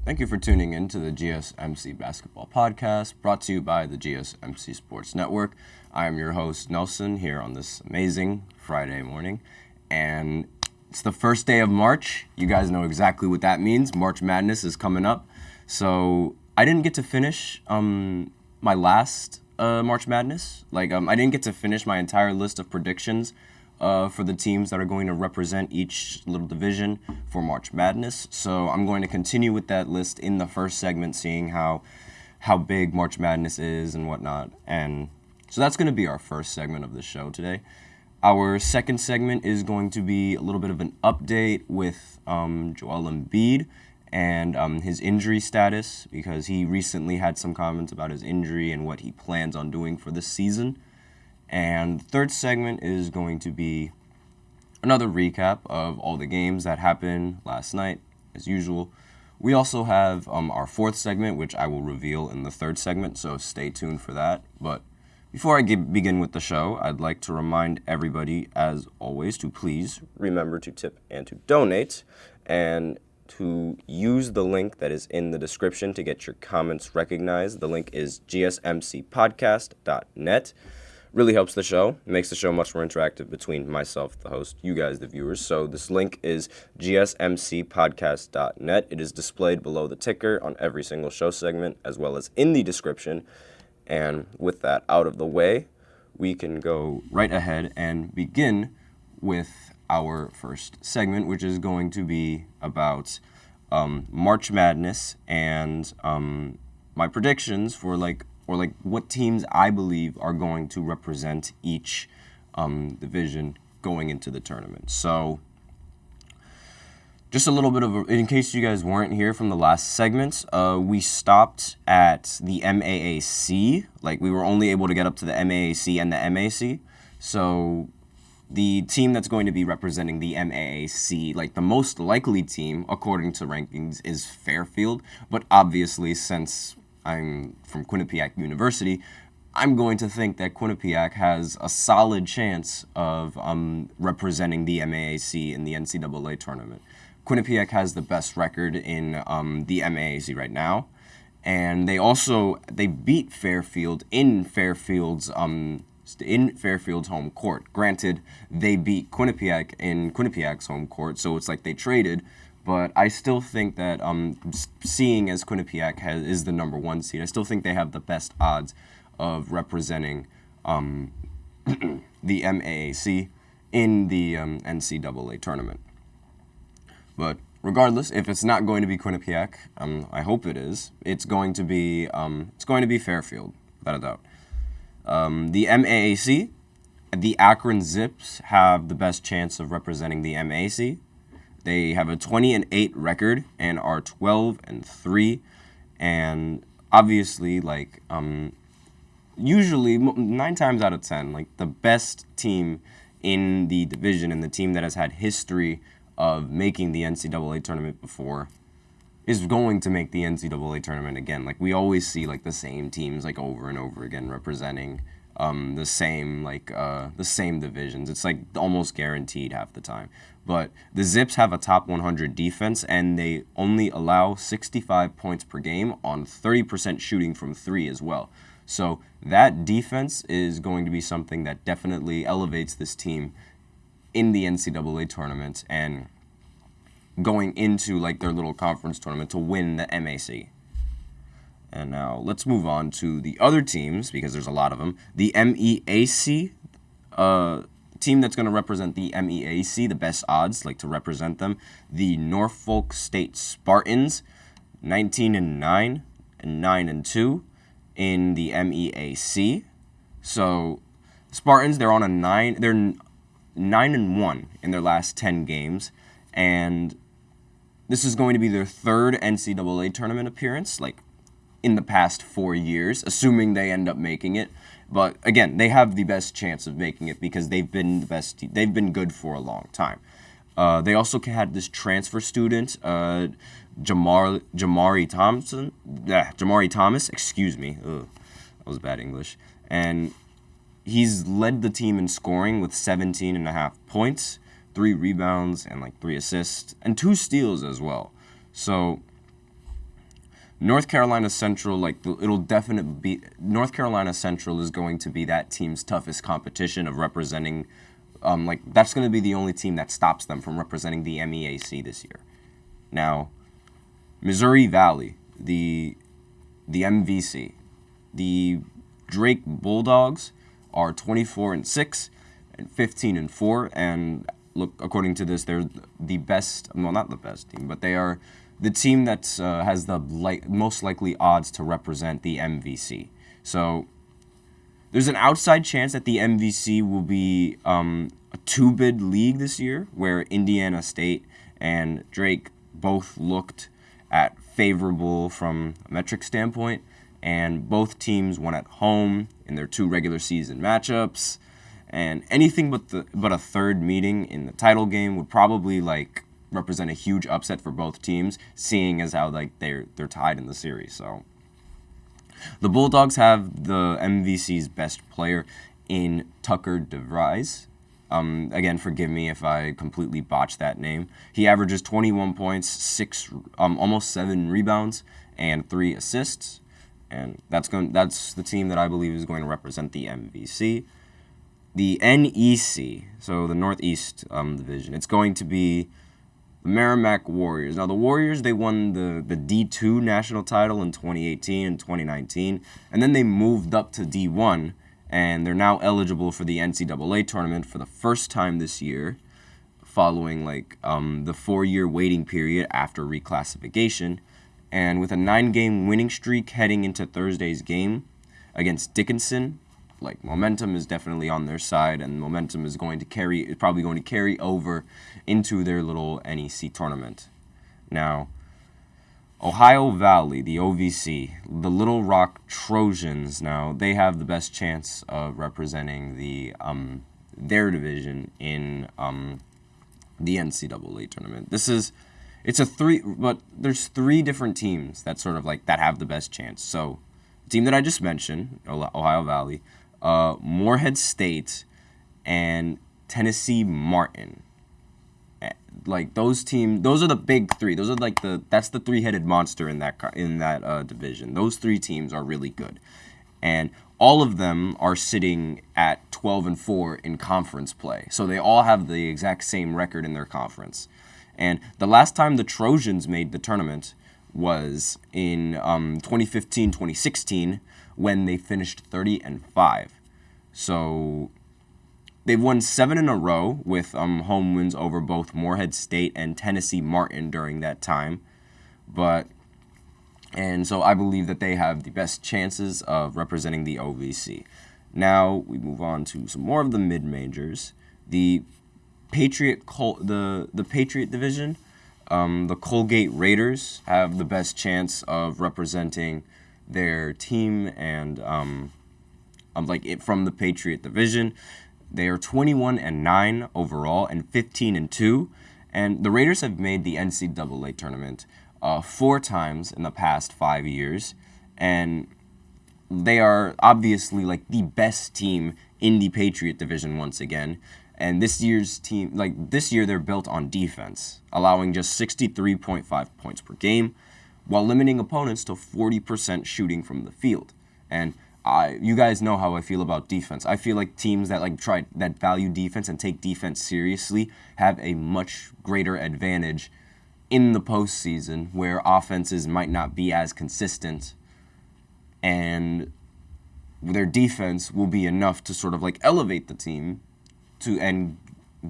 Thank you for tuning in to the GSMC Basketball Podcast, brought to you by the GSMC Sports Network. I am your host, Nelson, here on this amazing Friday morning, and it's the first day of March. You guys know exactly what that means. March Madness is coming up. So I didn't get to finish my last March Madness. I didn't get to finish my entire list of predictions for the teams that are going to represent each little division for March Madness. So I'm going to continue with that list in the first segment, seeing how big March Madness is and whatnot. And so that's going to be our first segment of the show today. Our second segment is going to be a little bit of an update with Joel Embiid and his injury status, because he recently had some comments about his injury and what he plans on doing for this season. And the third segment is going to be another recap of all the games that happened last night, as usual. We also have our fourth segment, which I will reveal in the third segment, so stay tuned for that. But before I begin with the show, I'd like to remind everybody, as always, to please remember to tip and to donate, and to use the link that is in the description to get your comments recognized. The link is gsmcspodcast.net. Really helps the show. It makes the show much more interactive between myself, the host, you guys, the viewers. So this link is gsmcspodcast.net. It is displayed below the ticker on every single show segment, as well as in the description. And with that out of the way, we can go right ahead and begin with our first segment, which is going to be about March Madness and my predictions for what teams I believe are going to represent each division going into the tournament. So just a little bit in case you guys weren't here from the last segment, we stopped at the MAAC. We were only able to get up to the MAAC and the MAC. So the team that's going to be representing the MAAC, the most likely team, according to rankings, is Fairfield. But obviously, since I'm from Quinnipiac University, I'm going to think that Quinnipiac has a solid chance of representing the MAAC in the NCAA tournament. Quinnipiac has the best record in the MAAC right now, and they beat Fairfield in Fairfield's home court. Granted, they beat Quinnipiac in Quinnipiac's home court, so it's like they traded. But I still think that, seeing as Quinnipiac is the number one seed, I still think they have the best odds of representing the MAAC in the NCAA tournament. But regardless, if it's not going to be Quinnipiac, I hope it is. It's going to be Fairfield, without a doubt. The MAAC, the Akron Zips have the best chance of representing the MAAC. They have a 20-8 record and are 12-3, and obviously, usually 9 times out of 10, the best team in the division and the team that has had history of making the NCAA tournament before is going to make the NCAA tournament again. We always see the same teams over and over again representing the same divisions. It's almost guaranteed half the time. But the Zips have a top 100 defense, and they only allow 65 points per game on 30% shooting from three as well. So that defense is going to be something that definitely elevates this team in the NCAA tournament and going into their little conference tournament to win the MAC. And now let's move on to the other teams, because there's a lot of them. The MEAC team that's going to represent the MEAC, the best odds to represent them, the Norfolk State Spartans, 19-9 and 9-2 in the MEAC. So Spartans, they're 9-1 in their last 10 games, and this is going to be their third NCAA tournament appearance, in the past 4 years, assuming they end up making it. But again, they have the best chance of making it because they've been the best. They've been good for a long time. They also had this transfer student, Jamari Thomas. Excuse me, that was bad English. And he's led the team in scoring with 17.5 points, 3 rebounds, and 3 assists, and 2 steals as well. So North Carolina Central, it'll definitely be, North Carolina Central is going to be that team's toughest competition of representing, that's going to be the only team that stops them from representing the MEAC this year. Now, Missouri Valley, the MVC, the Drake Bulldogs are 24-6 and 15-4, and look, according to this, they're the best, well, not the best team, but they are the team that has the most likely odds to represent the MVC. So there's an outside chance that the MVC will be a two-bid league this year, where Indiana State and Drake both looked at favorable from a metric standpoint, and both teams won at home in their 2 regular season matchups. And anything but a third meeting in the title game would probably represent a huge upset for both teams, seeing as how they're tied in the series. So the Bulldogs have the MVC's best player in Tucker DeVries. Again, forgive me if I completely botched that name. He averages 21 points, almost 7 rebounds, and 3 assists. And that's the team that I believe is going to represent the MVC. The NEC, so the Northeast Division, it's going to be the Merrimack Warriors. Now, the Warriors, they won the D2 national title in 2018 and 2019, and then they moved up to D1, and they're now eligible for the NCAA tournament for the first time this year, following the 4-year waiting period after reclassification. And with a 9-game winning streak heading into Thursday's game against Dickinson, momentum is definitely on their side, and momentum is probably going to carry over into their little NEC tournament. Now, Ohio Valley, the OVC, the Little Rock Trojans, now they have the best chance of representing their division in the NCAA tournament. But there's 3 different teams that sort of that have the best chance. So, the team that I just mentioned, Ohio Valley, Morehead State, and Tennessee Martin. Those teams, those are the big 3. Those are that's the 3-headed monster in that division. Those 3 teams are really good, and all of them are sitting at 12-4 in conference play. So they all have the exact same record in their conference. And the last time the Trojans made the tournament was in 2015-2016, when they finished 30-5. So they've won 7 in a row with home wins over both Morehead State and Tennessee Martin during that time. And so I believe that they have the best chances of representing the OVC. Now we move on to some more of the mid-majors. The Patriot Division, the Colgate Raiders have the best chance of representing their team, and from the Patriot Division. They are 21-9 overall and 15-2, and the Raiders have made the NCAA tournament 4 times in the past 5 years, and they are obviously the best team in the Patriot Division once again. And this year's team, this year they're built on defense, allowing just 63.5 points per game, while limiting opponents to 40% shooting from the field. And you guys know how I feel about defense. I feel like teams that value defense and take defense seriously have a much greater advantage in the postseason, where offenses might not be as consistent, and their defense will be enough to sort of elevate the team and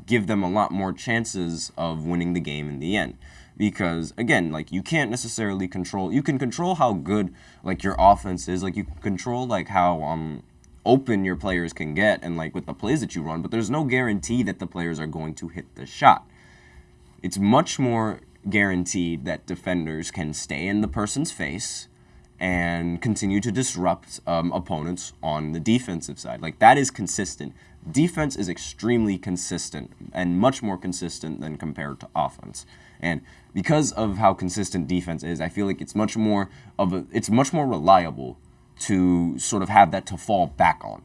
give them a lot more chances of winning the game in the end. Because, again, you can't necessarily control... You can control how good, your offense is. You can control, how open your players can get and, with the plays that you run. But there's no guarantee that the players are going to hit the shot. It's much more guaranteed that defenders can stay in the person's face and continue to disrupt opponents on the defensive side. That is consistent. Defense is extremely consistent and much more consistent than compared to offense. And because of how consistent defense is, I feel like it's much more reliable to sort of have that to fall back on.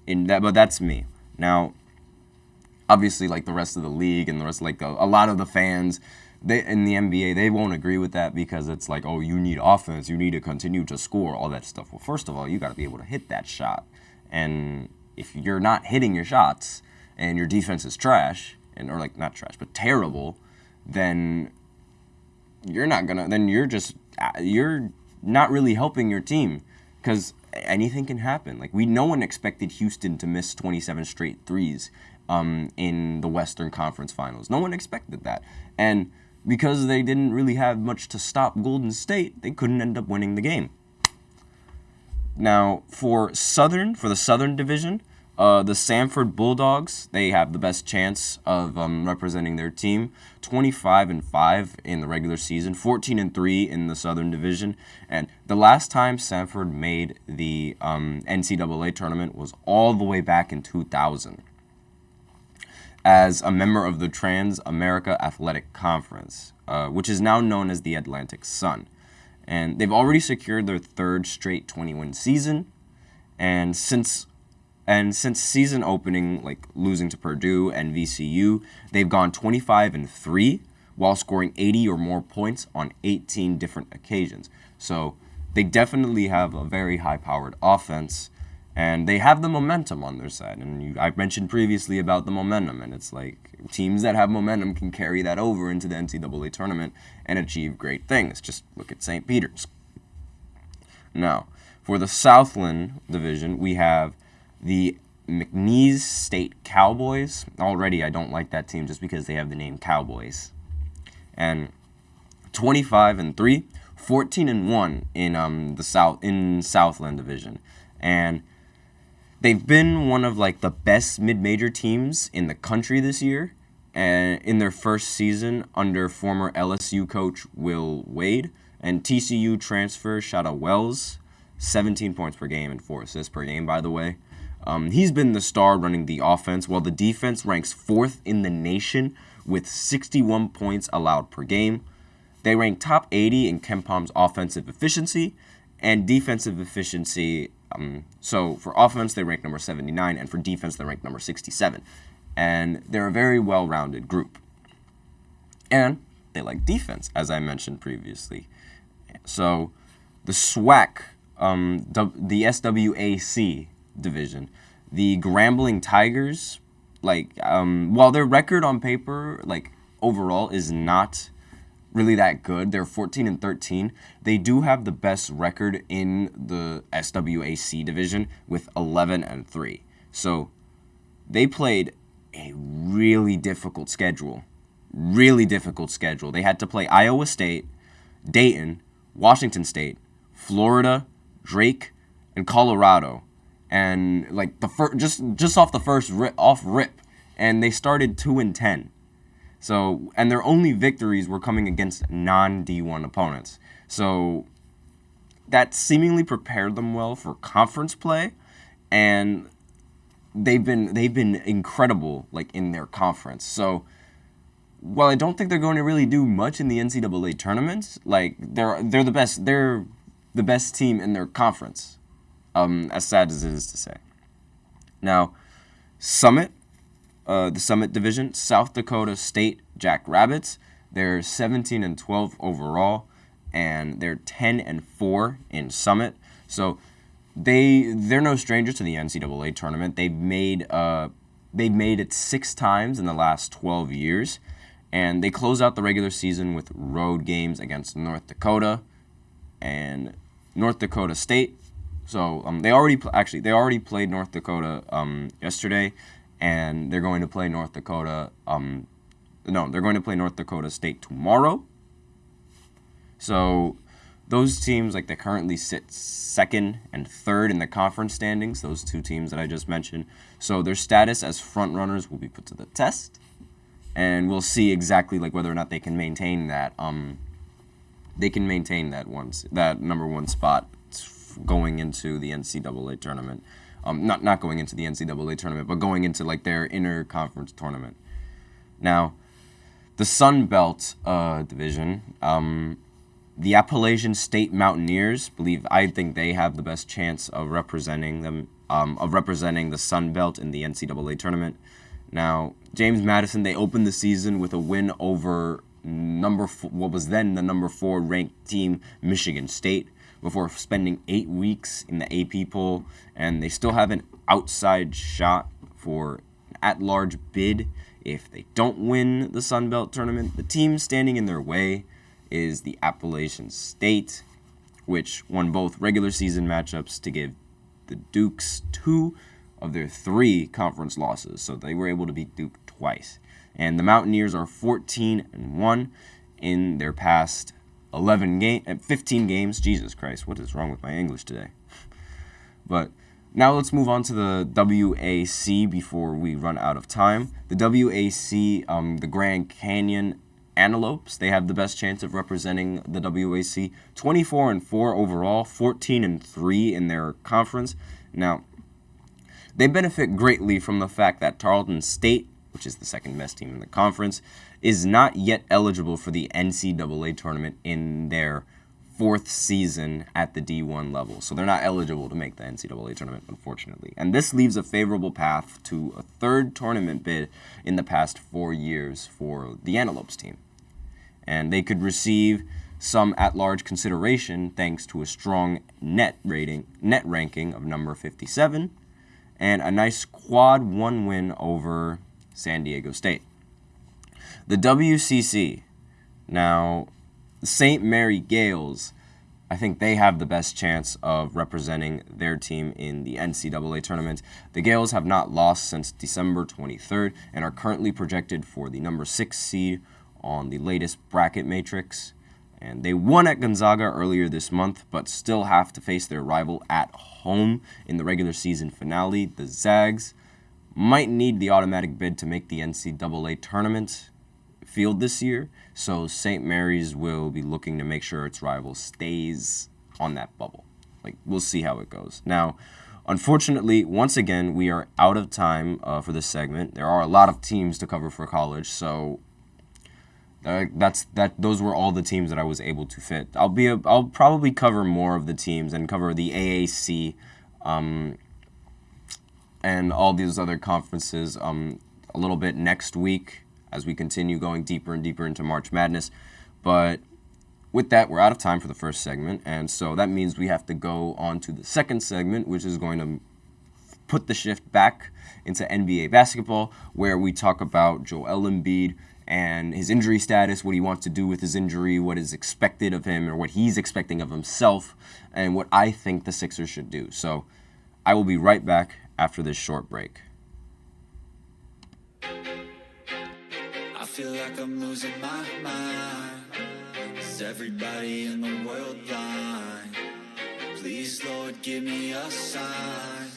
But that's me. Now, obviously, like the rest of the league and the rest, like a lot of the fans, they in the NBA, they won't agree with that because it's like, oh, you need offense, you need to continue to score, all that stuff. Well, first of all, you got to be able to hit that shot, and if you're not hitting your shots and your defense is trash, or like not trash, but terrible, then you're not really helping your team, because anything can happen. Like no one expected Houston to miss 27 straight threes in the Western Conference Finals. No one expected that. And because they didn't really have much to stop Golden State, they couldn't end up winning the game. Now, for the Southern Division, the Samford Bulldogs, they have the best chance of representing their team. 25-5 in the regular season, 14-3 in the Southern Division. And the last time Samford made the NCAA tournament was all the way back in 2000 as a member of the Trans-America Athletic Conference, which is now known as the Atlantic Sun. And they've already secured their third straight 20-win season. And since season opening, like losing to Purdue and VCU, they've gone 25-3 while scoring 80 or more points on 18 different occasions. So they definitely have a very high-powered offense, and they have the momentum on their side. And I mentioned previously about the momentum, and it's like teams that have momentum can carry that over into the NCAA tournament and achieve great things. Just look at St. Peter's. Now, for the Southland Division, we have the McNeese State Cowboys. Already, I don't like that team just because they have the name Cowboys. And 25-3, 14-1 in Southland Division, and they've been one of like the best mid-major teams in the country this year. And in their first season under former LSU coach Will Wade and TCU transfer Shada Wells, 17 points per game and 4 assists per game, by the way. He's been the star running the offense, while the defense ranks 4th in the nation with 61 points allowed per game. They rank top 80 in KenPom's offensive efficiency and defensive efficiency. So for offense, they rank number 79, and for defense, they rank number 67. And they're a very well-rounded group. And they like defense, as I mentioned previously. So the SWAC, the SWAC division, the Grambling Tigers, while their record on paper, overall is not really that good, they're 14-13, they do have the best record in the SWAC division with 11-3. So they played a really difficult schedule. They had to play Iowa State, Dayton, Washington State, Florida, Drake, and Colorado. And just off the first rip, and they started 2-10. So, and their only victories were coming against non-D1 opponents. So that seemingly prepared them well for conference play, and they've been incredible in their conference. So while I don't think they're going to really do much in the NCAA tournament, they're the best team in their conference. As sad as it is to say. Now, Summit, the Summit Division, South Dakota State Jackrabbits, they're 17-12 overall, and they're 10-4 in Summit. So they're no strangers to the NCAA tournament. They've made it 6 times in the last 12 years, and they close out the regular season with road games against North Dakota and North Dakota State. So they already played North Dakota yesterday, and they're going to play North Dakota. They're going to play North Dakota State tomorrow. So those teams, they currently sit 2nd and 3rd in the conference standings. Those 2 teams that I just mentioned. So their status as front runners will be put to the test, and we'll see exactly whether or not they can maintain that. That number 1 spot going into the NCAA tournament. Not going into the NCAA tournament, but going into their inter-conference tournament. Now, the Sun Belt division, the Appalachian State Mountaineers, I think they have the best chance of representing the Sun Belt in the NCAA tournament. Now, James Madison, they opened the season with a win over what was then the number 4 ranked team, Michigan State, before spending 8 weeks in the AP poll, and they still have an outside shot for an at-large bid if they don't win the Sun Belt tournament. The team standing in their way is the Appalachian State, which won both regular season matchups to give the Dukes 2 of their 3 conference losses, so they were able to beat Duke twice. And the Mountaineers are 14-1 in their past 15 games. Jesus Christ, what is wrong with my English today? But now let's move on to the WAC before we run out of time. The WAC, the Grand Canyon Antelopes, they have the best chance of representing the WAC. 24-4 overall, 14-3 in their conference. Now, they benefit greatly from the fact that Tarleton State, which is the second best team in the conference, is not yet eligible for the NCAA tournament in their 4th season at the D1 level. So they're not eligible to make the NCAA tournament, unfortunately. And this leaves a favorable path to a 3rd tournament bid in the past 4 years for the Antelopes team. And they could receive some at-large consideration thanks to a strong net ranking of number 57, and a nice quad 1 win over San Diego State. The WCC, now St. Mary Gales, I think they have the best chance of representing their team in the NCAA tournament. The Gales have not lost since December 23rd and are currently projected for the number 6 seed on the latest bracket matrix. And they won at Gonzaga earlier this month, but still have to face their rival at home in the regular season finale. The Zags might need the automatic bid to make the NCAA tournament field this year, so St. Mary's will be looking to make sure its rival stays on that bubble. We'll see how it goes. Now, unfortunately, once again, we are out of time for this segment. There are a lot of teams to cover for college, so those were all the teams that I was able to fit. I'll probably cover more of the teams and cover the AAC and all these other conferences a little bit next week as we continue going deeper and deeper into March Madness. But with that, we're out of time for the first segment, and so that means we have to go on to the second segment, which is going to put the shift back into NBA basketball, where we talk about Joel Embiid and his injury status, what he wants to do with his injury, what is expected of him, or what he's expecting of himself, and what I think the Sixers should do. So I will be right back after this short break. I feel like I'm losing my mind. Is everybody in the world blind? Please, Lord, give me a sign,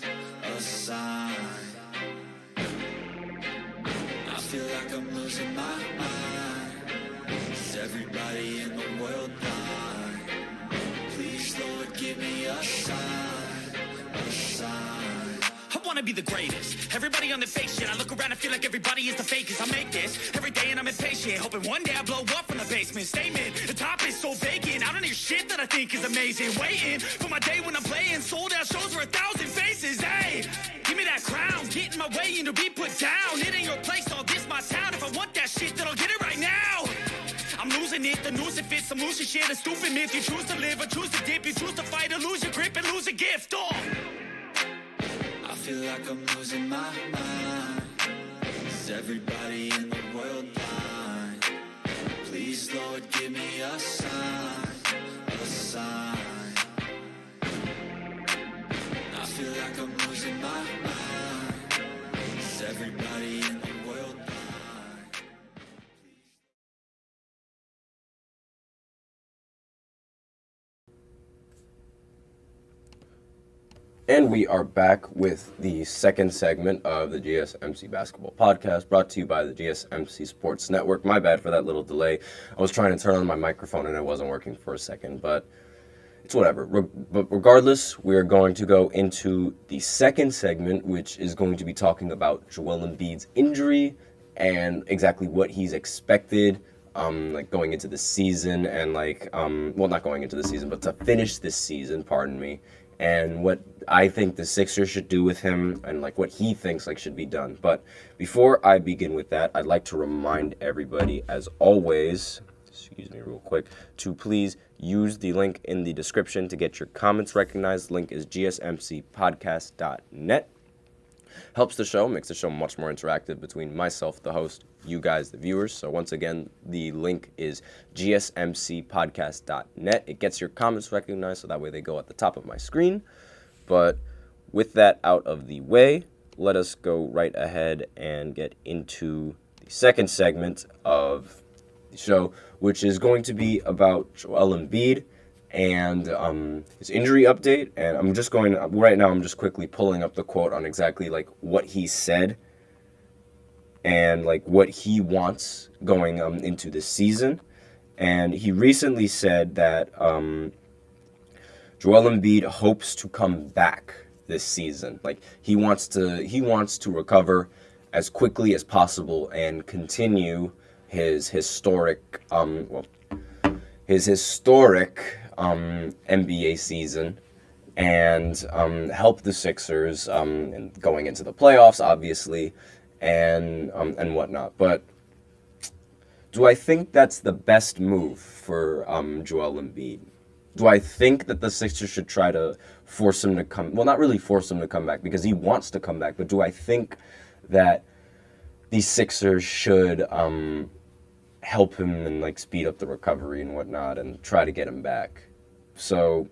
a sign. I feel like I'm losing my mind. Is everybody in the world blind? Please, Lord, give me a sign, a sign. I wanna be the greatest. Everybody on the fake shit. I look around and feel like everybody is the fakest. I make this every day and I'm impatient, hoping one day I blow up from the basement. Statement, the top is so vacant. I don't hear shit that I think is amazing. Waiting for my day when I'm playing sold out shows for 1,000 faces. Hey, give me that crown, get in my way and to be put down. It ain't your place, all this my town. If I want that shit, then I'll get it right now. I'm losing it, the news it fits, I'm losing shit. A stupid myth, you choose to live or choose to dip. You choose to fight or lose your grip and lose a gift. Oh. I feel like I'm losing my mind. Is everybody in the world blind? Please, Lord, give me a sign, a sign. I feel like I'm losing my mind. Is everybody in the world blind? And we are back with the second segment of the GSMC Basketball Podcast, brought to you by the GSMC Sports Network. My bad for that little delay. I was trying to turn on my microphone and it wasn't working for a second, but it's whatever. But regardless, we're going to go into the second segment, which is going to be talking about Joel Embiid's injury and exactly what he's expected going into the season and well, not going into the season, but to finish this season, pardon me. and what I think the Sixers should do with him and like what he thinks like should be done. But before I begin with that, I'd like to remind everybody, as always, excuse me real quick, to please use the link in the description to get your comments recognized. The link is gsmcpodcast.net. Helps the show, makes the show much more interactive between myself, the host, you guys, the viewers. So once again, the link is gsmcpodcast.net. It gets your comments recognized, so that way they go at the top of my screen. But with that out of the way, let us go right ahead and get into the second segment of the show, which is going to be about Joel Embiid and his injury update. And I'm just quickly pulling up the quote on exactly like what he said and like what he wants going into this season. And he recently said that Joel Embiid hopes to come back this season. Like he wants to recover as quickly as possible and continue his historic NBA season and help the Sixers and going into the playoffs, obviously, and whatnot. But do I think that's the best move for Joel Embiid? Do I think that the Sixers should try to force him to come? Well, not really force him to come back because he wants to come back. But do I think that the Sixers should help him and like speed up the recovery and whatnot and try to get him back? So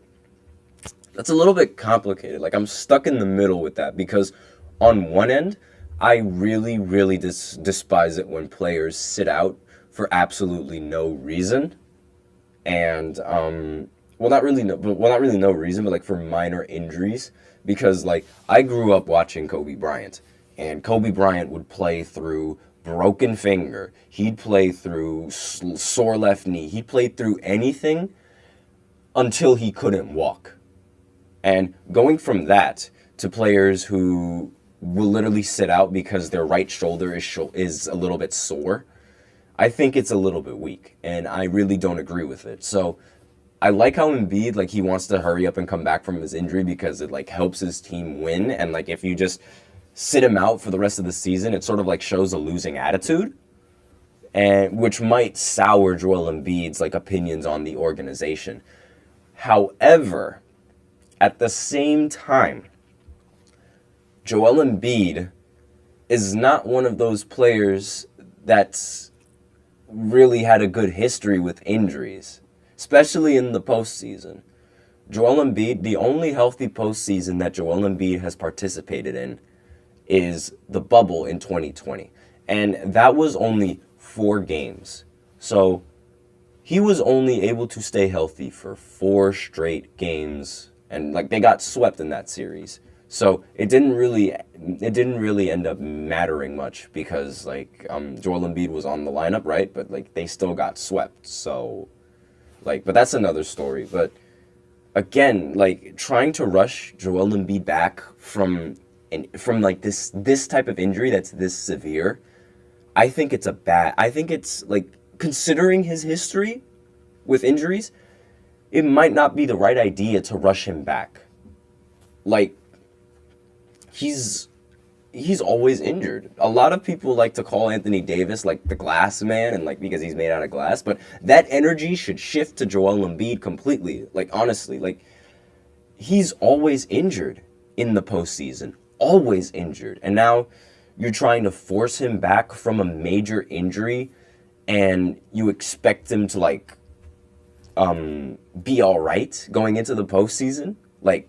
that's a little bit complicated. Like I'm stuck in the middle with that because on one end, I really, really despise it when players sit out for absolutely no reason. And not really no reason, but like for minor injuries. Because like I grew up watching Kobe Bryant, and Kobe Bryant would play through broken finger. He'd play through sore left knee. He'd play through anything until he couldn't walk. And going from that to players who will literally sit out because their right shoulder is a little bit sore, I think it's a little bit weak, and I really don't agree with it. So I like how Embiid, like, he wants to hurry up and come back from his injury because it, like, helps his team win. And, like, if you just sit him out for the rest of the season, it sort of, like, shows a losing attitude, and which might sour Joel Embiid's, like, opinions on the organization. However, at the same time, Joel Embiid is not one of those players that's really had a good history with injuries, especially in the postseason. Joel Embiid, the only healthy postseason that Joel Embiid has participated in is the bubble in 2020. And that was only 4 games. So he was only able to stay healthy for 4 straight games. And like they got swept in that series. So it didn't really end up mattering much because like Joel Embiid was on the lineup, right? But like they still got swept. So like, but that's another story. But again, like trying to rush Joel Embiid back from like this type of injury that's this severe, I think it's like, considering his history with injuries, it might not be the right idea to rush him back. Like, he's always injured. A lot of people like to call Anthony Davis like the glass man, and like because he's made out of glass, but that energy should shift to Joel Embiid completely. Like, honestly, like he's always injured in the postseason, always injured. And now you're trying to force him back from a major injury, and you expect him to like be all right going into the postseason. Like,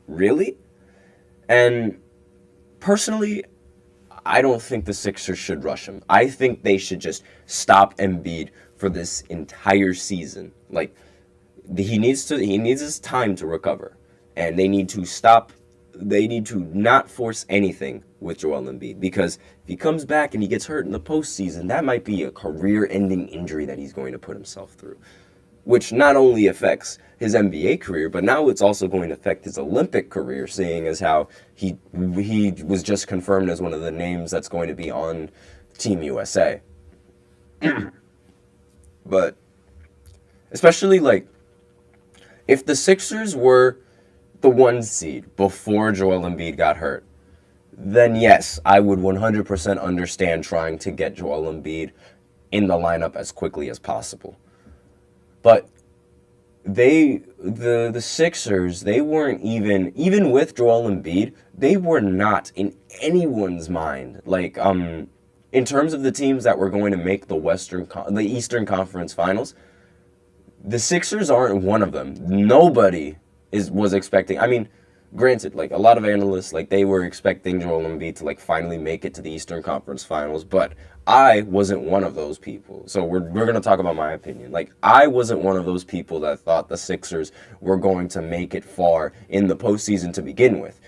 really? And personally, I don't think the Sixers should rush him. I think they should just stop Embiid for this entire season. Like, he needs his time to recover, and they need to not force anything with Joel Embiid, because if he comes back and he gets hurt in the postseason, that might be a career-ending injury that he's going to put himself through, which not only affects his NBA career, but now it's also going to affect his Olympic career, seeing as how he was just confirmed as one of the names that's going to be on Team USA. But especially, like, if the Sixers were the 1 seed before Joel Embiid got hurt, then yes, I would 100% understand trying to get Joel Embiid in the lineup as quickly as possible. But the Sixers, they weren't even with Joel Embiid, they were not in anyone's mind. Like, in terms of the teams that were going to make the Eastern Conference Finals, the Sixers aren't one of them. Nobody was expecting. I mean, granted, like, a lot of analysts, like, they were expecting Joel Embiid to, like, finally make it to the Eastern Conference Finals, but I wasn't one of those people. So we're going to talk about my opinion. Like, I wasn't one of those people that thought the Sixers were going to make it far in the postseason to begin with.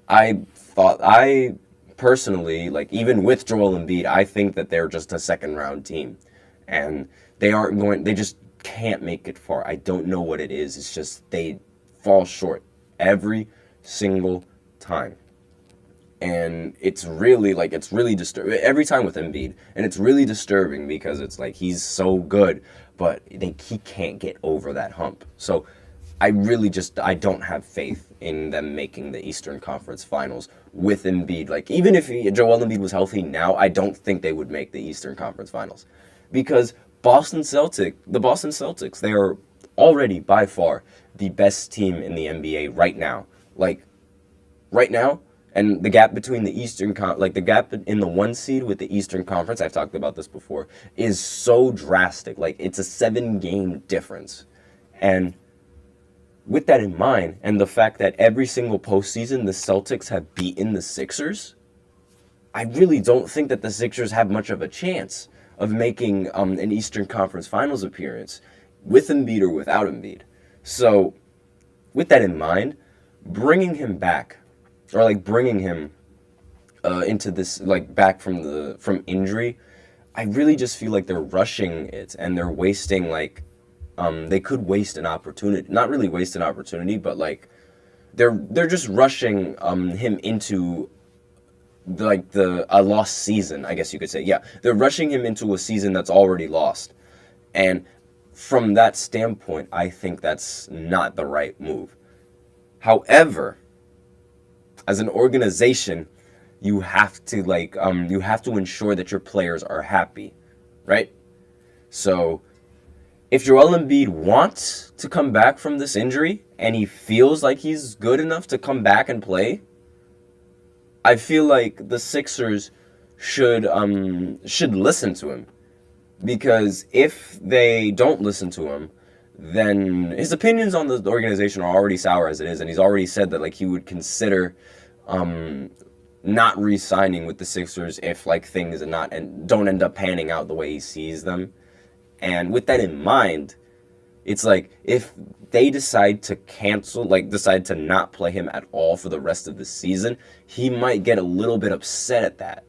I personally, like, even with Joel Embiid, I think that they're just a second-round team. And they just can't make it far. I don't know what it is. It's just they fall short every single time. And it's really disturbing every time with Embiid. And it's really disturbing because it's like he's so good, but he can't get over that hump. So I don't have faith in them making the Eastern Conference Finals with Embiid. Like, even if Joel Embiid was healthy now, I don't think they would make the Eastern Conference Finals. Because the Boston Celtics, they are already by far the best team in the NBA right now. Like, right now, and the gap between the gap in the 1 seed with the Eastern Conference, I've talked about this before, is so drastic. Like, it's a 7-game difference. And with that in mind, and the fact that every single postseason the Celtics have beaten the Sixers, I really don't think that the Sixers have much of a chance of making an Eastern Conference Finals appearance with Embiid or without Embiid. So, with that in mind, bringing him back, or like bringing him into this, like, back from injury, I really just feel like they're rushing it and they're wasting, like, they could waste an opportunity. Not really waste an opportunity, but like they're just rushing him into a lost season, I guess you could say. Yeah, they're rushing him into a season that's already lost. And from that standpoint, I think that's not the right move. However, as an organization, you have to ensure that your players are happy, right? So if Joel Embiid wants to come back from this injury and he feels like he's good enough to come back and play, I feel like the Sixers should listen to him. Because if they don't listen to him, then his opinions on the organization are already sour as it is, and he's already said that, like, he would consider not re-signing with the Sixers if, like, things don't end up panning out the way he sees them. And with that in mind, it's like, if they decide to not play him at all for the rest of the season, he might get a little bit upset at that.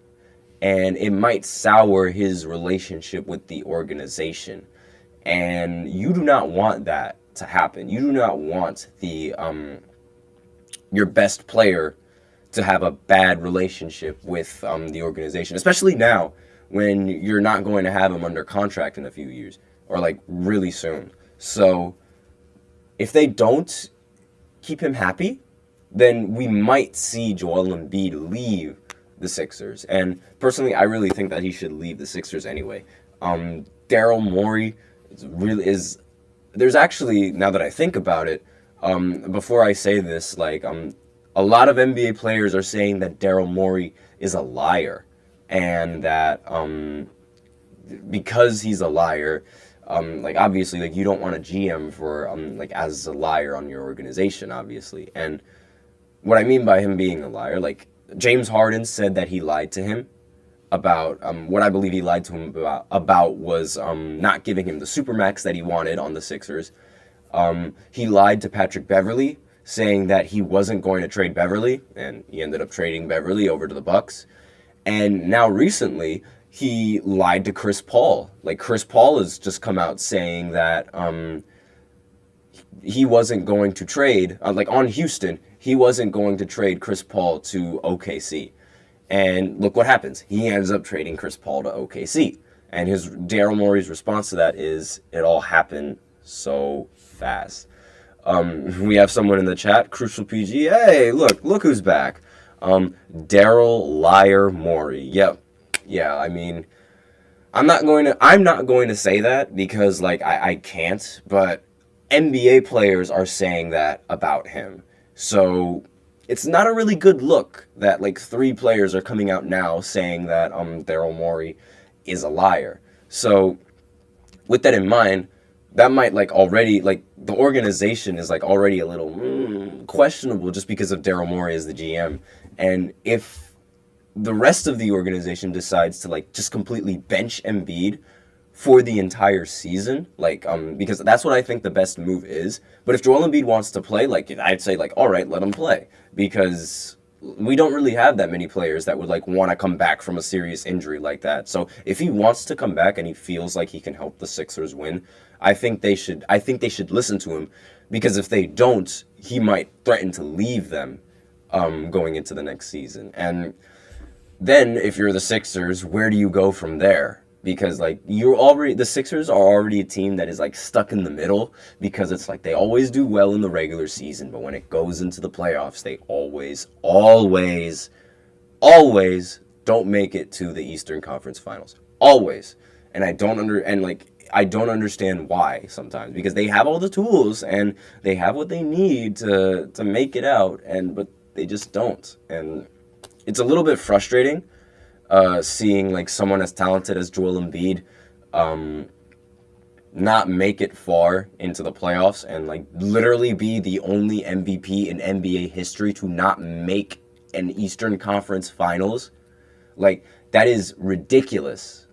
And it might sour his relationship with the organization. And you do not want that to happen. You do not want your best player to have a bad relationship with the organization, especially now when you're not going to have him under contract in a few years, or like really soon. So if they don't keep him happy, then we might see Joel Embiid leave the Sixers. And personally, I really think that he should leave the Sixers anyway. Daryl Morey there's actually, now that I think about it, before I say this, like, a lot of NBA players are saying that Daryl Morey is a liar, and that because he's a liar, like, obviously, like, you don't want a GM for like, as a liar on your organization, obviously. And what I mean by him being a liar, like, James Harden said that he lied to him about what I believe he lied to him about was not giving him the supermax that he wanted on the Sixers. He lied to Patrick Beverley, saying that he wasn't going to trade Beverley, and he ended up trading Beverley over to the Bucks. And now recently, he lied to Chris Paul. Like, Chris Paul has just come out saying that he wasn't going to trade, like, on Houston, he wasn't going to trade Chris Paul to OKC. And look what happens. He ends up trading Chris Paul to OKC. And Daryl Morey's response to that is, it all happened so fast. We have someone in the chat, Crucial PG. Hey, look who's back. Daryl Liar Morey. Yep. Yeah, I mean, I'm not going to say that because, like, I can't, but NBA players are saying that about him. So it's not a really good look that, like, 3 players are coming out now saying that Daryl Morey is a liar. So with that in mind, that might, like, already, like, the organization is, like, already a little questionable just because of Daryl Morey as the GM. And if the rest of the organization decides to, like, just completely bench Embiid for the entire season, like, because that's what I think the best move is. But if Joel Embiid wants to play, like, I'd say, like, all right, let him play, because we don't really have that many players that would, like, want to come back from a serious injury like that. So if he wants to come back and he feels like he can help the Sixers win, I think they should listen to him, because if they don't, he might threaten to leave them going into the next season. And then if you're the Sixers, where do you go from there? Because, like, the Sixers are already a team that is, like, stuck in the middle, because it's like they always do well in the regular season, but when it goes into the playoffs, they always don't make it to the Eastern Conference Finals. Always. And I don't understand why sometimes, because they have all the tools and they have what they need to make it out, but they just don't. And it's a little bit frustrating seeing, like, someone as talented as Joel Embiid not make it far into the playoffs and, like, literally be the only MVP in NBA history to not make an Eastern Conference Finals. Like, that is ridiculous,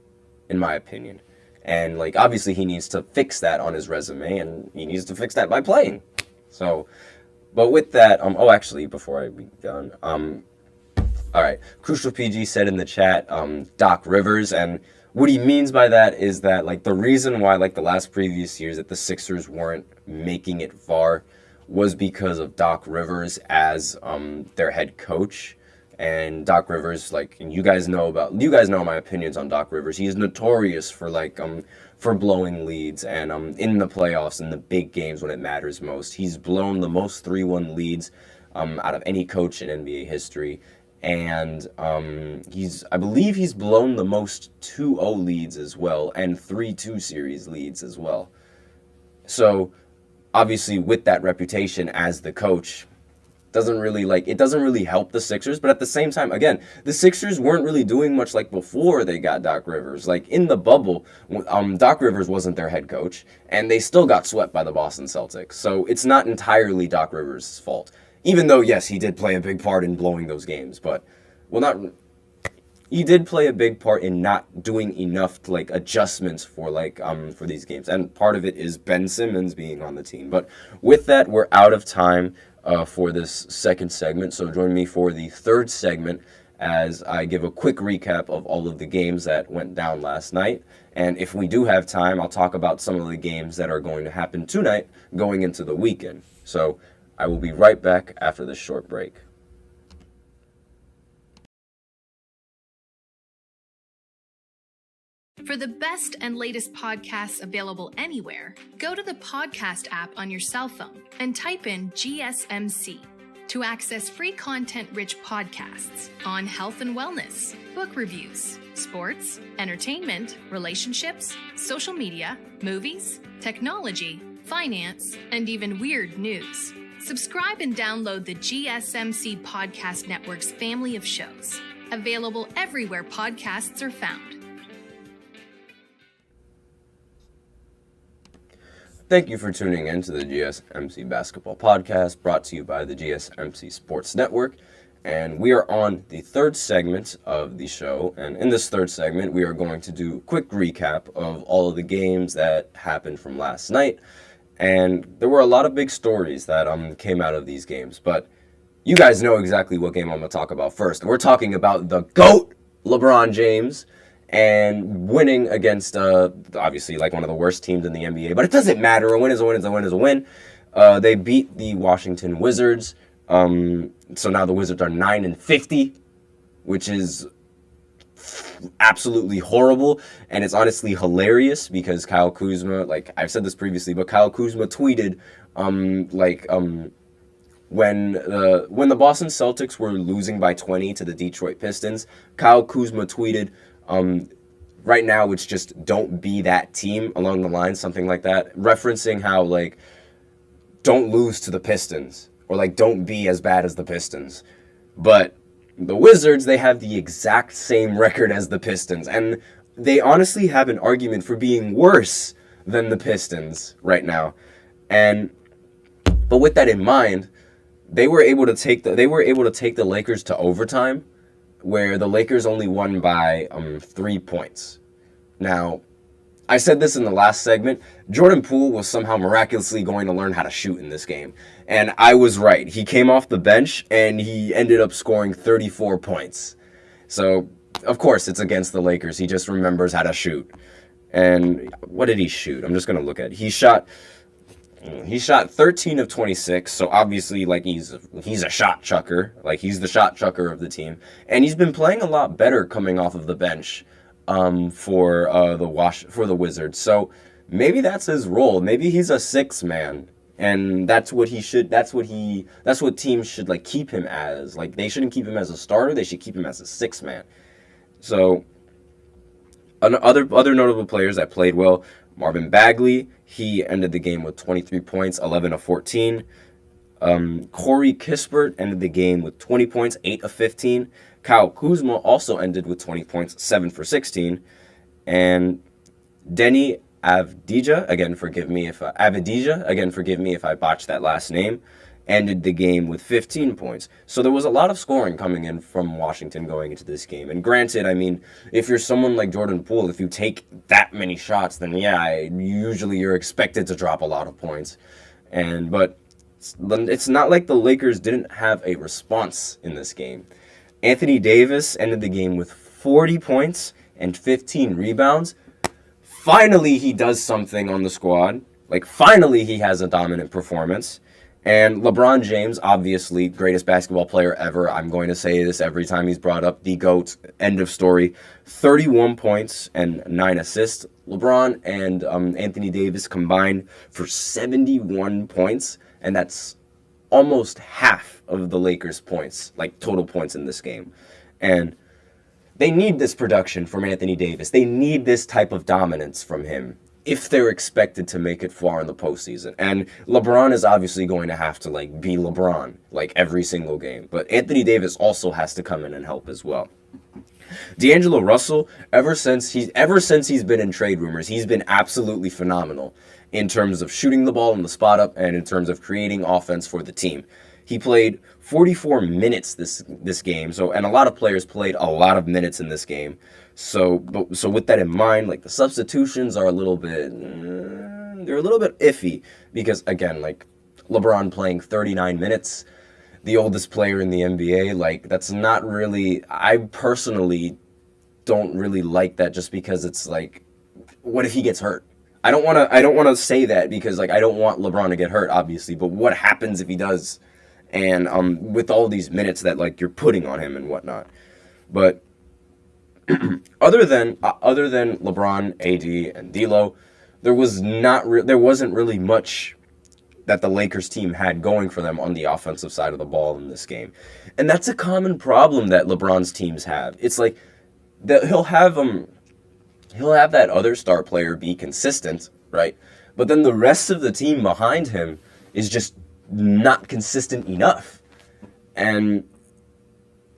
in my opinion. And, like, obviously he needs to fix that on his resume, and he needs to fix that by playing. So, but with that, actually, before I be done, all right, Crucial PG said in the chat, Doc Rivers, and what he means by that is that, like, the reason why, like, the last previous years that the Sixers weren't making it far was because of Doc Rivers as their head coach. And Doc Rivers, like, and you guys know my opinions on Doc Rivers. He is notorious for, like, for blowing leads, and in the playoffs, in the big games when it matters most, he's blown the most 3-1 leads out of any coach in NBA history. And I believe he's blown the most 2-0 leads as well, and 3-2 series leads as well. So obviously with that reputation as the coach, it doesn't really help the Sixers. But at the same time, again, the Sixers weren't really doing much, like, before they got Doc Rivers. Like, in the bubble, Doc Rivers wasn't their head coach, and they still got swept by the Boston Celtics. So it's not entirely Doc Rivers' fault. Even though, yes, he did play a big part in blowing those games, he did play a big part in not doing enough, like, adjustments for these games. And part of it is Ben Simmons being on the team. But with that, we're out of time for this second segment. So join me for the third segment as I give a quick recap of all of the games that went down last night. And if we do have time, I'll talk about some of the games that are going to happen tonight going into the weekend. So I will be right back after this short break. For the best and latest podcasts available anywhere, go to the podcast app on your cell phone and type in GSMC to access free content-rich podcasts on health and wellness, book reviews, sports, entertainment, relationships, social media, movies, technology, finance, and even weird news. Subscribe and download the GSMC Podcast Network's family of shows, available everywhere podcasts are found. Thank you for tuning in to the GSMC Basketball Podcast, brought to you by the GSMC Sports Network. And we are on the third segment of the show. And in this third segment, we are going to do a quick recap of all of the games that happened from last night. And there were a lot of big stories that came out of these games. But you guys know exactly what game I'm going to talk about first. We're talking about the GOAT, LeBron James, and winning against, obviously, like, one of the worst teams in the NBA. But it doesn't matter. A win is a win is a win is a win. They beat the Washington Wizards. So now the Wizards are 9-50, which is absolutely horrible, and it's honestly hilarious because Kyle Kuzma, like I've said this previously, but Kyle Kuzma tweeted, when the Boston Celtics were losing by 20 to the Detroit Pistons, Kyle Kuzma tweeted, right now it's just don't be that team, along the line, something like that, referencing how, like, don't lose to the Pistons, or, like, don't be as bad as the Pistons. But the Wizards, they have the exact same record as the Pistons, and they honestly have an argument for being worse than the Pistons right now. But with that in mind, they were able to take the Lakers to overtime, where the Lakers only won by 3 points. Now, I said this in the last segment, Jordan Poole was somehow miraculously going to learn how to shoot in this game. And I was right. He came off the bench and he ended up scoring 34 points. So, of course, it's against the Lakers. He just remembers how to shoot. And what did he shoot? I'm just going to look at it. He shot 13 of 26, so obviously, like, he's a shot chucker. Like, he's the shot chucker of the team. And he's been playing a lot better coming off of the bench for the Wizards. So maybe that's his role. Maybe he's a sixth man, and that's what teams should, like, keep him as. Like, they shouldn't keep him as a starter. They should keep him as a sixth man. So other notable players that played well, Marvin Bagley, he ended the game with 23 points, 11 of 14. Corey Kispert ended the game with 20 points, 8 of 15. Kyle Kuzma also ended with 20 points, 7 for 16. And Denny Avdija, again forgive me if I botched that last name, ended the game with 15 points. So there was a lot of scoring coming in from Washington going into this game. And granted, I mean, if you're someone like Jordan Poole, if you take that many shots, then yeah, usually you're expected to drop a lot of points. But it's not like the Lakers didn't have a response in this game. Anthony Davis ended the game with 40 points and 15 rebounds. Finally, he does something on the squad. Like, finally, he has a dominant performance. And LeBron James, obviously, greatest basketball player ever. I'm going to say this every time he's brought up. The GOAT, end of story. 31 points and 9 assists. LeBron and Anthony Davis combined for 71 points. And that's almost half of the Lakers' points, like total points in this game. And they need this production from Anthony Davis. They need this type of dominance from him if they're expected to make it far in the postseason. And LeBron is obviously going to have to, like, be LeBron, like, every single game. But Anthony Davis also has to come in and help as well. D'Angelo Russell, ever since he's been in trade rumors, he's been absolutely phenomenal in terms of shooting the ball in the spot up and in terms of creating offense for the team. He played 44 minutes this game, and a lot of players played a lot of minutes in this game. So with that in mind, like, the substitutions are a little bit iffy because, again, like, LeBron playing 39 minutes, the oldest player in the NBA, like, that's not really, I personally don't really like that, just because it's like, what if he gets hurt? I don't want to say that because, like, I don't want LeBron to get hurt, obviously, but what happens if he does? And with all these minutes that, like, you're putting on him and whatnot. But other than LeBron, AD, and D'Lo, there wasn't really much that the Lakers team had going for them on the offensive side of the ball in this game. And that's a common problem that LeBron's teams have. It's like that he'll have that other star player be consistent, right? But then the rest of the team behind him is just not consistent enough. And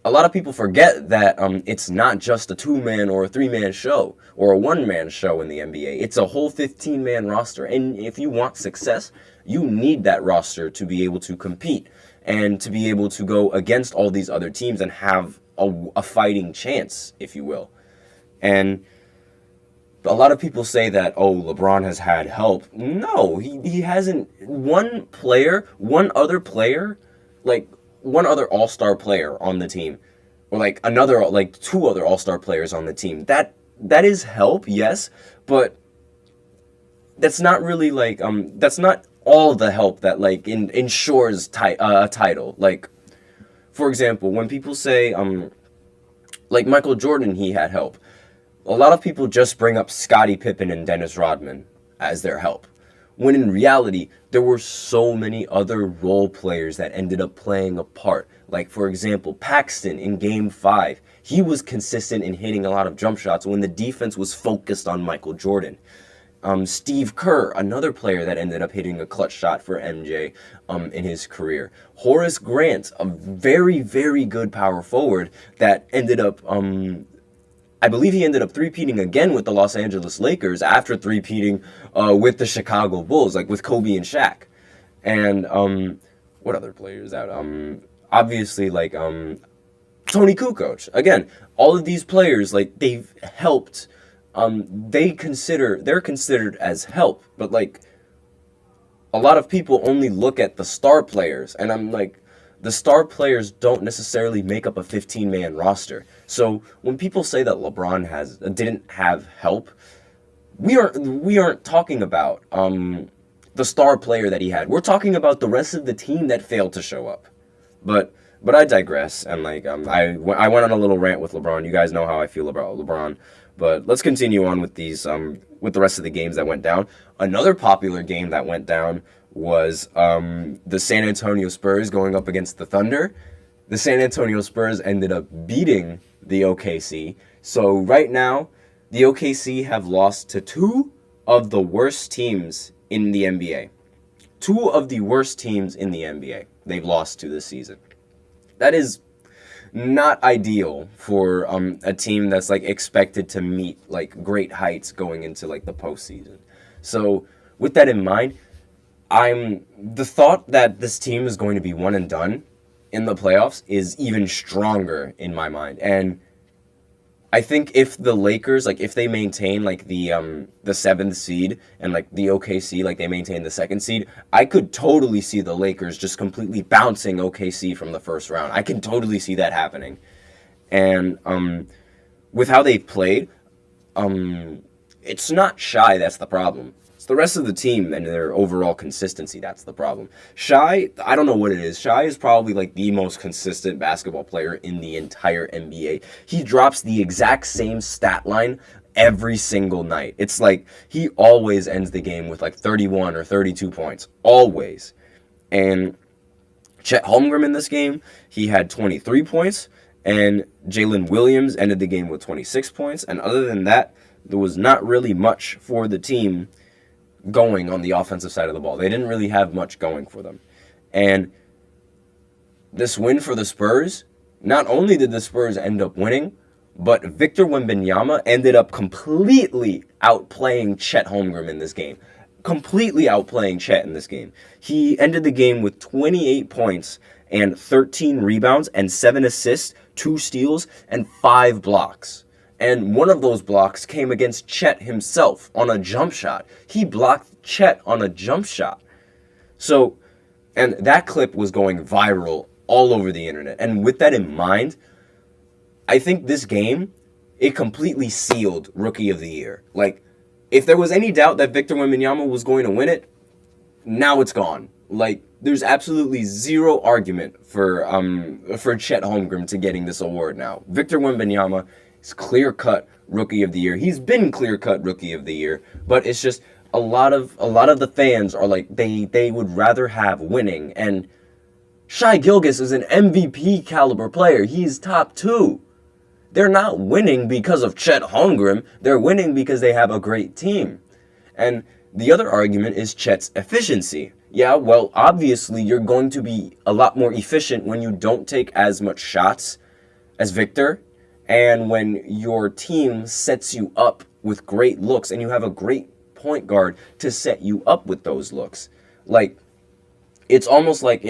a lot of people forget that it's not just a 2-man or a 3-man show or a 1-man show in the NBA. It's a whole 15-man roster. And if you want success, you need that roster to be able to compete and to be able to go against all these other teams and have a fighting chance, if you will. And a lot of people say that, oh, LeBron has had help. No, he hasn't. One other all-star player on the team, or like 2 other all-star players on the team. That is help, yes, but that's not really like that's not all the help that, like, ensures a title. Like, for example, when people say like Michael Jordan, he had help. a lot of people just bring up Scottie Pippen and Dennis Rodman as their help, when in reality, there were so many other role players that ended up playing a part. Like, for example, Paxton in Game 5. He was consistent in hitting a lot of jump shots when the defense was focused on Michael Jordan. Steve Kerr, another player that ended up hitting a clutch shot for MJ in his career. Horace Grant, a very, very good power forward that ended up, I believe he ended up three-peating again with the Los Angeles Lakers after three-peating with the Chicago Bulls, like with Kobe and Shaq. And what other players out? Obviously, like Tony Kukoc. Again, all of these players, like, they've helped. They're considered as help, but like a lot of people only look at the star players, and I'm like, the star players don't necessarily make up a 15-man roster. So when people say that LeBron didn't have help, we aren't talking about the star player that he had. We're talking about the rest of the team that failed to show up. But I digress, and like I went on a little rant with LeBron. You guys know how I feel about LeBron. But let's continue on with these with the rest of the games that went down. Another popular game that went down was the San Antonio Spurs going up against the Thunder. The San Antonio Spurs ended up beating the OKC. So right now, the OKC have lost to two of the worst teams in the NBA. Two of the worst teams in the NBA they've lost to this season. That is not ideal for a team that's like expected to meet like great heights going into like the postseason. So with that in mind, the thought that this team is going to be one and done in the playoffs is even stronger in my mind. And I think if the Lakers, like if they maintain like the 7th seed and like the OKC, like they maintain the 2nd seed, I could totally see the Lakers just completely bouncing OKC from the first round. I can totally see that happening. And with how they've played, it's not Shai that's the problem. It's the rest of the team and their overall consistency that's the problem. Shai, I don't know what it is. Shai is probably like the most consistent basketball player in the entire NBA. He drops the exact same stat line every single night. It's like he always ends the game with like 31 or 32 points. Always. And Chet Holmgren in this game, he had 23 points. And Jalen Williams ended the game with 26 points. And other than that, there was not really much for the team going on the offensive side of the ball. They didn't really have much going for them. And this win for the Spurs, not only did the Spurs end up winning, but Victor Wembanyama ended up completely outplaying Chet Holmgren in this game. Completely outplaying Chet in this game. He ended the game with 28 points and 13 rebounds and 7 assists, 2 steals, and 5 blocks. And one of those blocks came against Chet himself on a jump shot. He blocked Chet on a jump shot. So, and that clip was going viral all over the internet. And with that in mind, I think this game, it completely sealed Rookie of the Year. Like, if there was any doubt that Victor Wembanyama was going to win it, now it's gone. Like, there's absolutely zero argument for Chet Holmgren to getting this award now. Victor Wembanyama is clear-cut Rookie of the Year. He's been clear-cut Rookie of the Year, but it's just a lot of the fans are like they would rather have winning. And Shai Gilgeous is an MVP caliber player. He's top 2. They're not winning because of Chet Holmgren. They're winning because they have a great team. And the other argument is Chet's efficiency. Yeah, well, obviously you're going to be a lot more efficient when you don't take as much shots as Victor, and when your team sets you up with great looks and you have a great point guard to set you up with those looks. Like, it's almost like,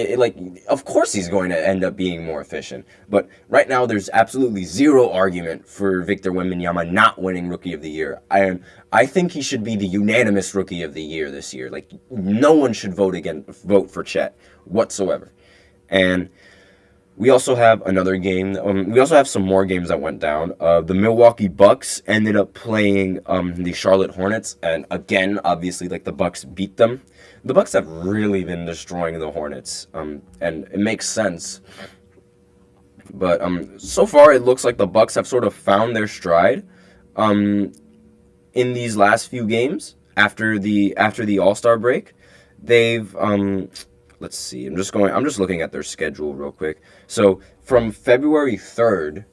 of course he's going to end up being more efficient. But right now there's absolutely zero argument for Victor Wembanyama not winning Rookie of the Year. I think he should be the unanimous Rookie of the Year this year. Like, no one should vote for Chet whatsoever. And we also have another game. We also have some more games that went down. The Milwaukee Bucks ended up playing the Charlotte Hornets, and again, obviously, like, the Bucks beat them. The Bucks have really been destroying the Hornets, and it makes sense. But so far, it looks like the Bucks have sort of found their stride. in these last few games after the All-Star break, they've let's see. I'm just looking at their schedule real quick. So from February 3rd,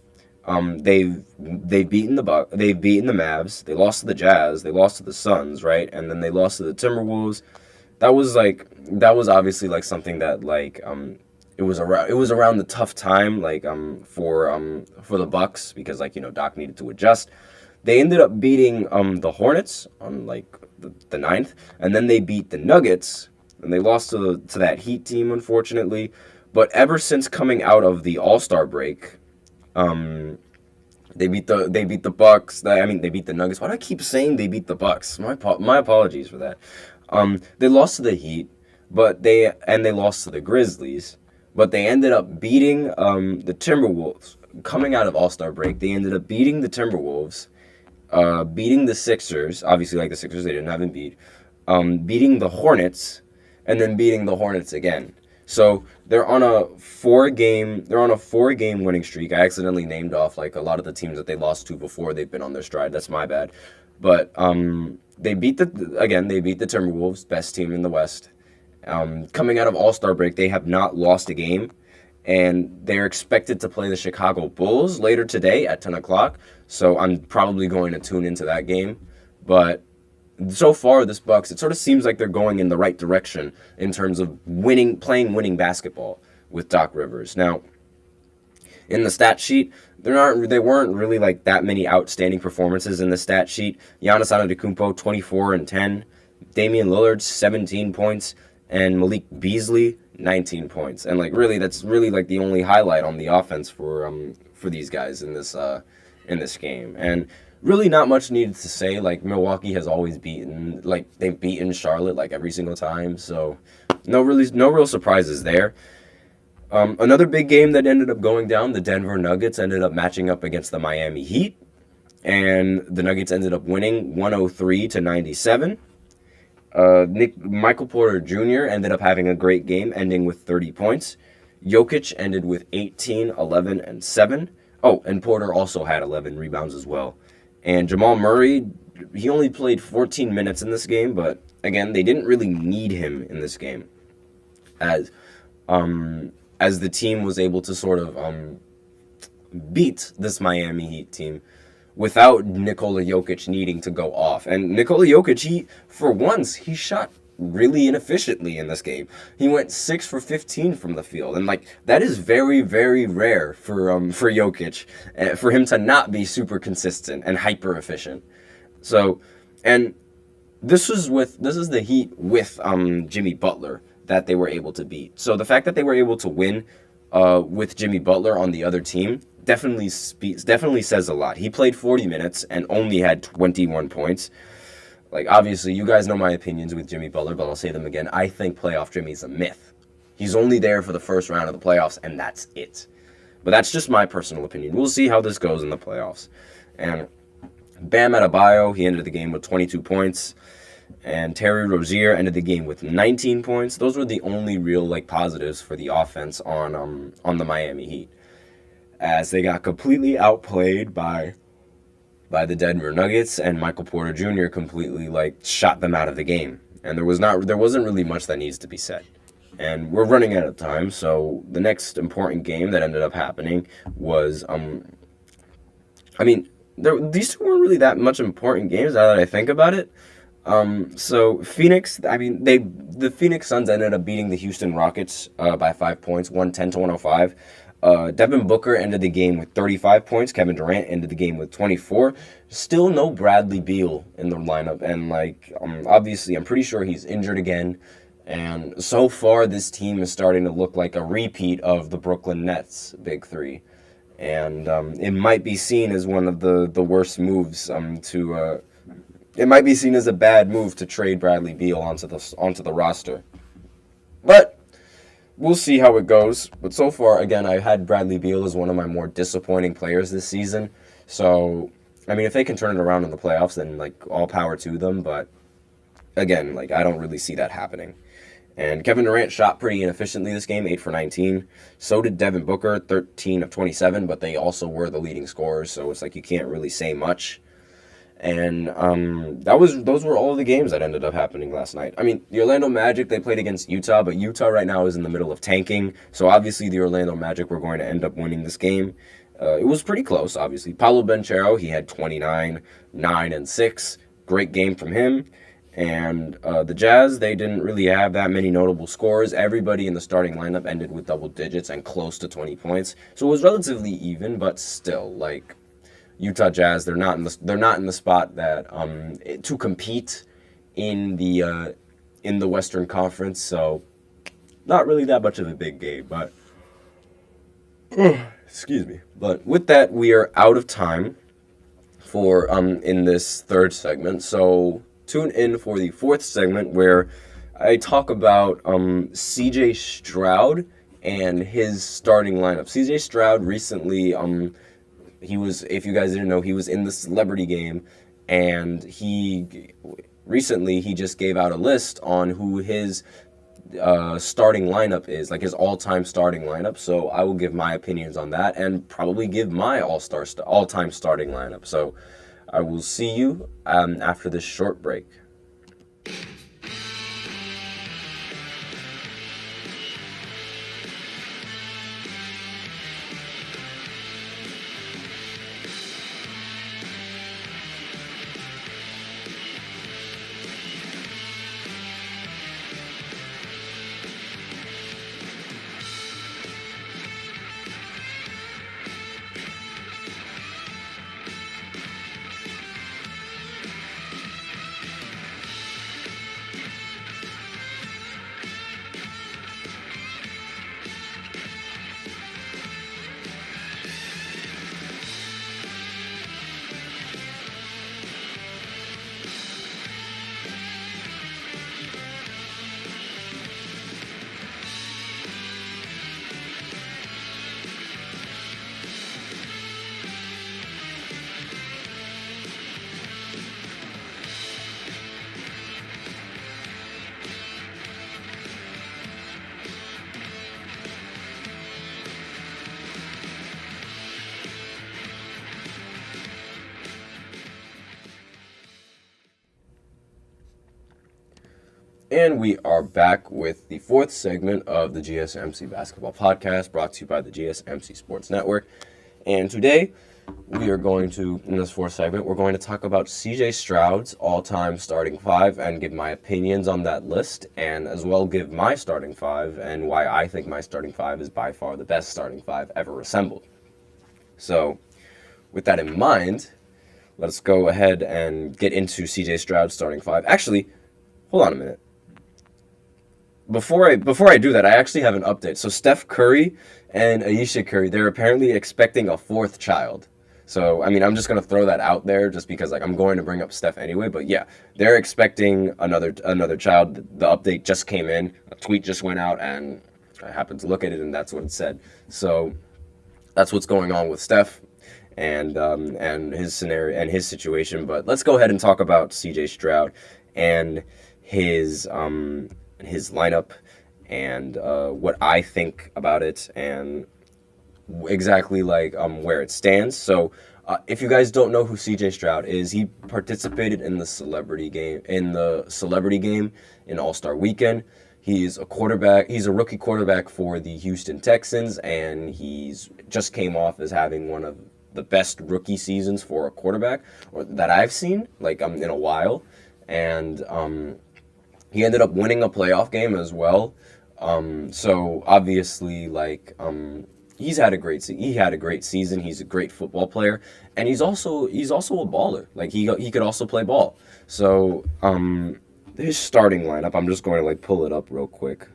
they've beaten the Mavs, they lost to the Jazz, they lost to the Suns, right? And then they lost to the Timberwolves. That was obviously like something that like it was around the tough time like for the Bucks, because like, you know, Doc needed to adjust. They ended up beating the Hornets on like the 9th, and then they beat the Nuggets, and they lost to that Heat team, unfortunately. But ever since coming out of the All-Star break, they beat the Bucks. They beat the Nuggets. Why do I keep saying they beat the Bucks? My apologies for that. They lost to the Heat, but they lost to the Grizzlies, but they ended up beating the Timberwolves. Coming out of All-Star break, they ended up beating the Timberwolves, beating the Sixers. Obviously, like the Sixers, they didn't have him beat. Beating the Hornets, and then beating the Hornets again. So they're on a 4-game winning streak. I accidentally named off like a lot of the teams that they lost to before they've been on their stride. That's my bad. But they beat the Timberwolves, best team in the West. Coming out of All-Star break, they have not lost a game, and they're expected to play the Chicago Bulls later today at 10 o'clock. So I'm probably going to tune into that game. But so far, this Bucks, it sort of seems like they're going in the right direction in terms of playing winning basketball with Doc Rivers. Now, in the stat sheet, there weren't really like that many outstanding performances in the stat sheet. Giannis Antetokounmpo, 24 and 10. Damian Lillard, 17 points. And Malik Beasley, 19 points. And like really, that's really like the only highlight on the offense for these guys in this game. And really not much needed to say. Like, Milwaukee has always they've beaten Charlotte like every single time. So no real surprises there. Another big game that ended up going down, the Denver Nuggets ended up matching up against the Miami Heat, and the Nuggets ended up winning 103-97. Michael Porter Jr. ended up having a great game, ending with 30 points. Jokic ended with 18, 11, and 7. Oh, and Porter also had 11 rebounds as well. And Jamal Murray, he only played 14 minutes in this game, but again, they didn't really need him in this game, as the team was able to sort of beat this Miami Heat team without Nikola Jokic needing to go off. And Nikola Jokic, for once, he shot really inefficiently in this game. He went 6 for 15 from the field, and like that is very, very rare for Jokic, for him to not be super consistent and hyper efficient. So, and this is the Heat with Jimmy Butler that they were able to beat. So the fact that they were able to win with Jimmy Butler on the other team definitely says a lot. He played 40 minutes and only had 21 points. Like, obviously, you guys know my opinions with Jimmy Butler, but I'll say them again. I think playoff Jimmy's a myth. He's only there for the first round of the playoffs, and that's it. But that's just my personal opinion. We'll see how this goes in the playoffs. And Bam Adebayo, he ended the game with 22 points. And Terry Rozier ended the game with 19 points. Those were the only real like positives for the offense on the Miami Heat, as they got completely outplayed by the Denver Nuggets, and Michael Porter Jr. completely like shot them out of the game. And there wasn't really much that needs to be said. And we're running out of time, so the next important game that ended up happening was these two weren't really that much important games now that I think about it. So Phoenix, the Phoenix Suns ended up beating the Houston Rockets by 5 points, 110-105. Devin Booker ended the game with 35 points. Kevin Durant ended the game with 24. Still no Bradley Beal in the lineup, and obviously I'm pretty sure he's injured again. And so far, this team is starting to look like a repeat of the Brooklyn Nets Big Three, and it might be seen as one of the worst moves It might be seen as a bad move to trade Bradley Beal onto the roster, but we'll see how it goes. But so far, again, I had Bradley Beal as one of my more disappointing players this season. So, if they can turn it around in the playoffs, then, all power to them. But, again, I don't really see that happening. And Kevin Durant shot pretty inefficiently this game, 8 for 19. So did Devin Booker, 13 of 27. But they also were the leading scorers, so it's you can't really say much. And those were all the games that ended up happening last night. I mean, the Orlando Magic, they played against Utah, but Utah right now is in the middle of tanking. So obviously the Orlando Magic were going to end up winning this game. It was pretty close, obviously. Paolo Banchero, he had 29, 9, and 6. Great game from him. And the Jazz, they didn't really have that many notable scores. Everybody in the starting lineup ended with double digits and close to 20 points. So it was relatively even, but still, like, Utah Jazz, they're not in the spot that to compete in the Western Conference. So not really that much of a big game, but excuse me. But with that, we are out of time for in this third segment. So tune in for the fourth segment where I talk about CJ Stroud and his starting lineup. CJ Stroud recently he was, if you guys didn't know, he was in the Celebrity Game, and he just gave out a list on who his starting lineup is, like his all-time starting lineup. So I will give my opinions on that and probably give my all-time starting lineup. So I will see you after this short break. And we are back with the fourth segment of the GSMC Basketball Podcast, brought to you by the GSMC Sports Network. And today, we are going to, in this fourth segment, we're going to talk about CJ Stroud's all-time starting five and give my opinions on that list, and as well give my starting five and why I think my starting five is by far the best starting five ever assembled. So, with that in mind, let's go ahead and get into CJ Stroud's starting five. Actually, hold on a minute. Before I do that, I actually have an update. So Steph Curry and Ayesha Curry, they're apparently expecting a fourth child. So, I mean, I'm just going to throw that out there just because, like, I'm going to bring up Steph anyway. But, yeah, they're expecting another child. The update just came in. A tweet just went out, and I happened to look at it, and that's what it said. So that's what's going on with Steph and his scenario and his situation. But let's go ahead and talk about CJ Stroud and his lineup and what I think about it and exactly like where it stands. So if you guys don't know who CJ Stroud is, he participated in the Celebrity Game in All-Star Weekend. He's a quarterback. He's a rookie quarterback for the Houston Texans, and he's just came off as having one of the best rookie seasons for a quarterback that I've seen, like in a while. And he ended up winning a playoff game as well. So obviously, like, he had a great season. He's a great football player, and he's also a baller. Like, he could also play ball. So his starting lineup, I'm just going to like pull it up real quick.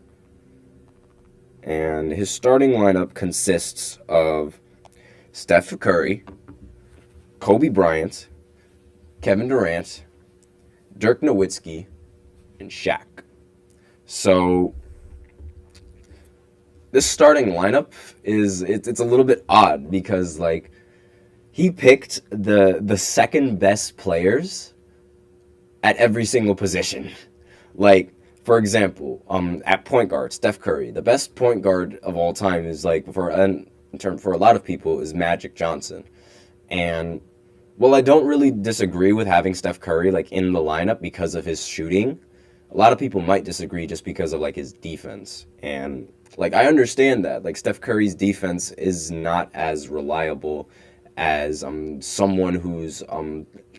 And his starting lineup consists of Steph Curry, Kobe Bryant, Kevin Durant, Dirk Nowitzki, and Shaq. So this starting lineup it's a little bit odd because, like, he picked the second best players at every single position. Like, for example, at point guard, Steph Curry, the best point guard of all time is, like, for a lot of people, is Magic Johnson. And Well, I don't really disagree with having Steph Curry like in the lineup because of his shooting. A lot of people might disagree just because of like his defense. And like I understand that. Like Steph Curry's defense is not as reliable as someone who's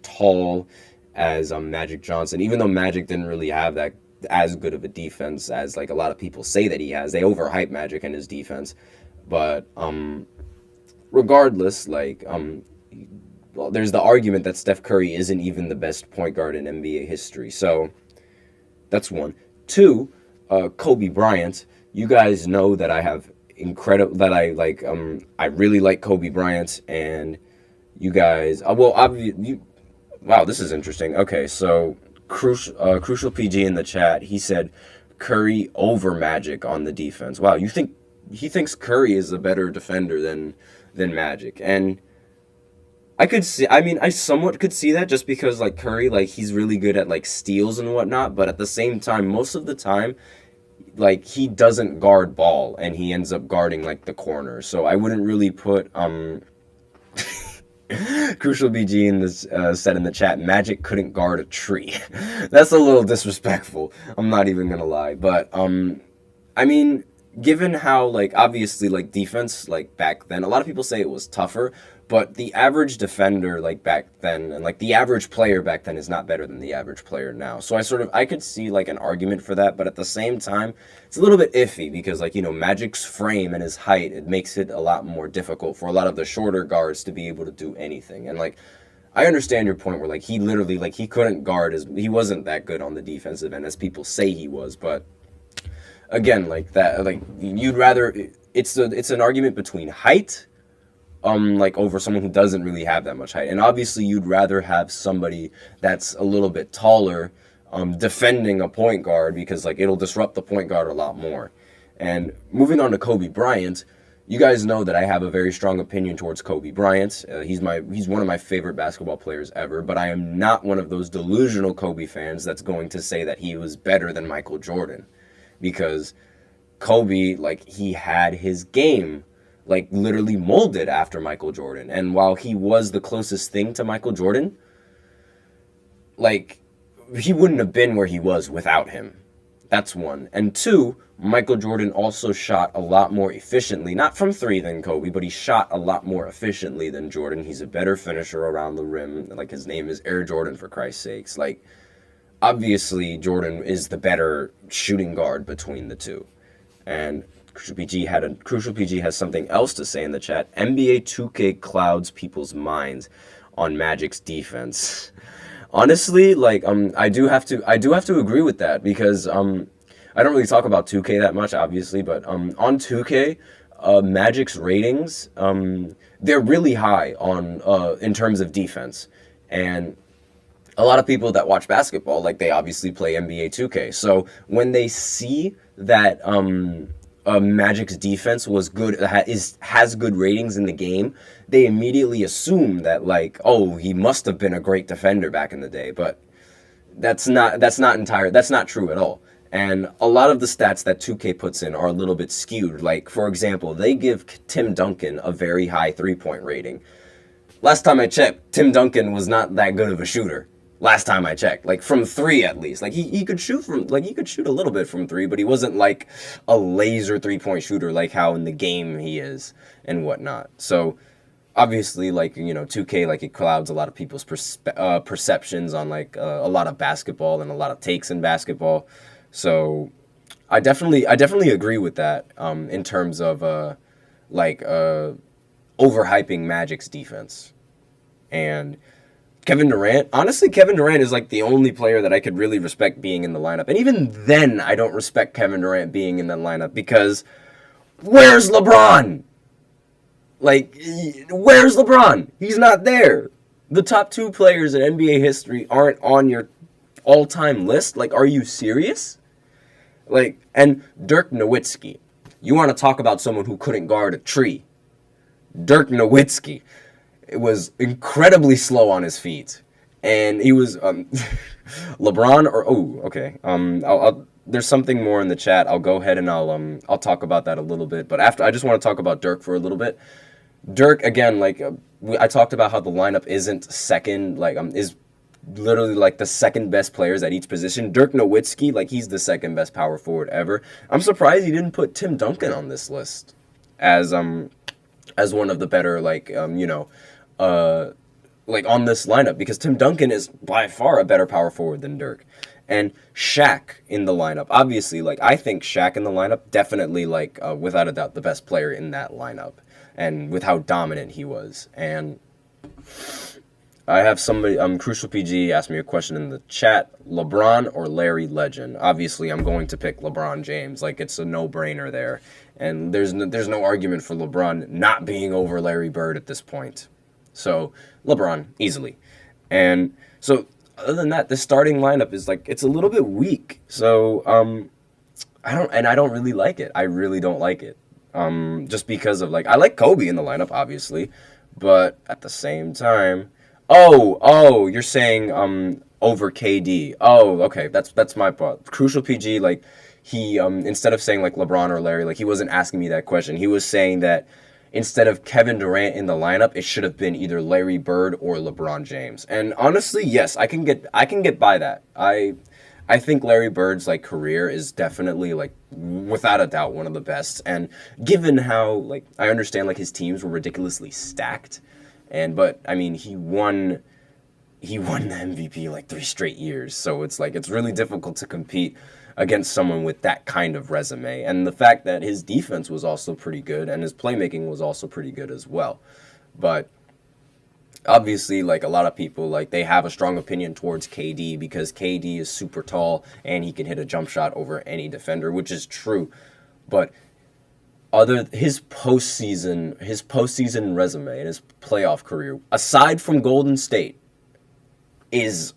tall as Magic Johnson. Even though Magic didn't really have that as good of a defense as like a lot of people say that he has. They overhype Magic and his defense. But regardless, like well, there's the argument that Steph Curry isn't even the best point guard in NBA history. So that's one. Two, Kobe Bryant. You guys know that I have I really like Kobe Bryant, and you guys, wow, this is interesting. Okay, so Crucial PG in the chat, he said Curry over Magic on the defense. Wow, he thinks Curry is a better defender than Magic, and I somewhat could see that just because, like, Curry, like, he's really good at, like, steals and whatnot, but at the same time, most of the time, like, he doesn't guard ball, and he ends up guarding, like, the corner. So I wouldn't really put, Crucial BG in this said in the chat, Magic couldn't guard a tree. That's a little disrespectful. I'm not even gonna lie. But, I mean, given how, like, obviously, like, defense, like, back then, a lot of people say it was tougher, but the average defender, like, back then, and, like, the average player back then is not better than the average player now. So I could see, like, an argument for that, but at the same time, it's a little bit iffy because, like, you know, Magic's frame and his height, it makes it a lot more difficult for a lot of the shorter guards to be able to do anything. And, like, I understand your point where, like, he literally, like, he couldn't guard he wasn't that good on the defensive end as people say he was, but again, like, that, like, you'd rather, it's an argument between height, like, over someone who doesn't really have that much height. And obviously you'd rather have somebody that's a little bit taller defending a point guard because, like, it'll disrupt the point guard a lot more. And moving on to Kobe Bryant, you guys know that I have a very strong opinion towards Kobe Bryant. He's one of my favorite basketball players ever, but I am not one of those delusional Kobe fans that's going to say that he was better than Michael Jordan. Because Kobe, like, he had his game, like, literally molded after Michael Jordan. And while he was the closest thing to Michael Jordan, like, he wouldn't have been where he was without him. That's one. And two, Michael Jordan also shot a lot more efficiently, not from three than Kobe, but he shot a lot more efficiently than Jordan. He's a better finisher around the rim. Like, his name is Air Jordan, for Christ's sakes. Like, obviously, Jordan is the better shooting guard between the two. And Crucial PG has something else to say in the chat. NBA 2K clouds people's minds on Magic's defense. Honestly, like, I do have to agree with that because I don't really talk about 2K that much, obviously, but on 2K, Magic's ratings, they're really high on in terms of defense. And a lot of people that watch basketball, like, they obviously play NBA 2K. So when they see that Magic's defense was good, has good ratings in the game, they immediately assume that, like, oh, he must have been a great defender back in the day. But that's not true at all. And a lot of the stats that 2K puts in are a little bit skewed. Like, for example, they give Tim Duncan a very high 3-point rating. Last time I checked, Tim Duncan was not that good of a shooter. Last time I checked, like, from three at least. Like, he could shoot a little bit from three, but he wasn't like a laser 3-point shooter like how in the game he is and whatnot. So obviously, like, you know, 2K, like, it clouds a lot of people's perceptions on, like, a lot of basketball and a lot of takes in basketball. So I definitely agree with that in terms of overhyping Magic's defense. And Kevin Durant is, like, the only player that I could really respect being in the lineup. And even then, I don't respect Kevin Durant being in the lineup because where's LeBron? Like, where's LeBron? He's not there. The top 2 players in NBA history aren't on your all-time list. Like, are you serious? Like, and Dirk Nowitzki. You want to talk about someone who couldn't guard a tree. Dirk Nowitzki. It was incredibly slow on his feet, and he was LeBron or okay. There's something more in the chat. I'll go ahead and I'll talk about that a little bit. But after, I just want to talk about Dirk for a little bit. Dirk, again, like, I talked about how the lineup isn't second, like, is literally, like, the second best players at each position. Dirk Nowitzki, like, he's the second best power forward ever. I'm surprised he didn't put Tim Duncan on this list as one of the better, like, like, on this lineup, because Tim Duncan is by far a better power forward than Dirk. And Shaq in the lineup, obviously, like, I think Shaq in the lineup, definitely, like, without a doubt, the best player in that lineup, and with how dominant he was. And I have somebody, Crucial PG asked me a question in the chat, LeBron or Larry Legend? Obviously, I'm going to pick LeBron James, like, it's a no-brainer there. And there's no argument for LeBron not being over Larry Bird at this point. So, LeBron, easily. And so, other than that, the starting lineup is, like, it's a little bit weak. So, I don't really like it. I really don't like it. Just because of, like, I like Kobe in the lineup, obviously. But at the same time... Oh, you're saying, over KD. Oh, okay, that's my part. Crucial PG, like, he, instead of saying, like, LeBron or Larry, like, he wasn't asking me that question. He was saying that instead of Kevin Durant in the lineup, it should have been either Larry Bird or LeBron James. And honestly, yes, I can get by that. I think Larry Bird's, like, career is definitely, like, without a doubt one of the best. And given how, like, I understand, like, his teams were ridiculously stacked, but I mean, he won the MVP like 3 straight years. So it's like, it's really difficult to compete against someone with that kind of resume. And the fact that his defense was also pretty good and his playmaking was also pretty good as well. But obviously, like, a lot of people, like, they have a strong opinion towards KD because KD is super tall and he can hit a jump shot over any defender, which is true. But his postseason resume and his playoff career, aside from Golden State, is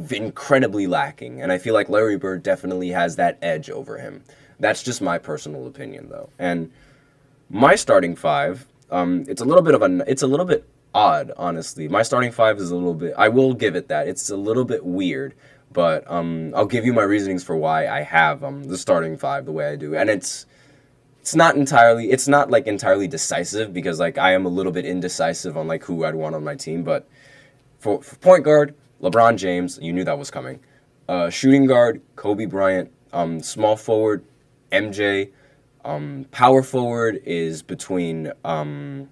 incredibly lacking. And I feel like Larry Bird definitely has that edge over him. That's just my personal opinion, though. And my starting five, it's a little bit odd, honestly. My starting five is a little bit, I will give it that. It's a little bit weird, but I'll give you my reasonings for why I have the starting five the way I do. And it's not entirely decisive, because, like, I am a little bit indecisive on, like, who I'd want on my team. But for point guard, LeBron James, you knew that was coming. Shooting guard, Kobe Bryant. Small forward, MJ. Power forward is between, actually,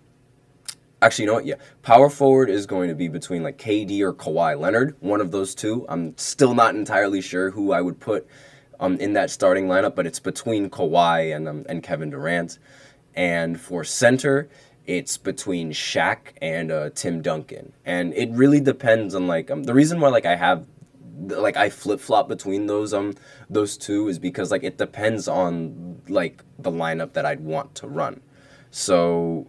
you know what? Yeah. Power forward is going to be between, like, KD or Kawhi Leonard. One of those two. I'm still not entirely sure who I would put in that starting lineup, but it's between Kawhi and Kevin Durant. And for center, it's between Shaq and Tim Duncan. And it really depends on, like, the reason why, like, I flip-flop between those two is because, like, it depends on, like, the lineup that I'd want to run. So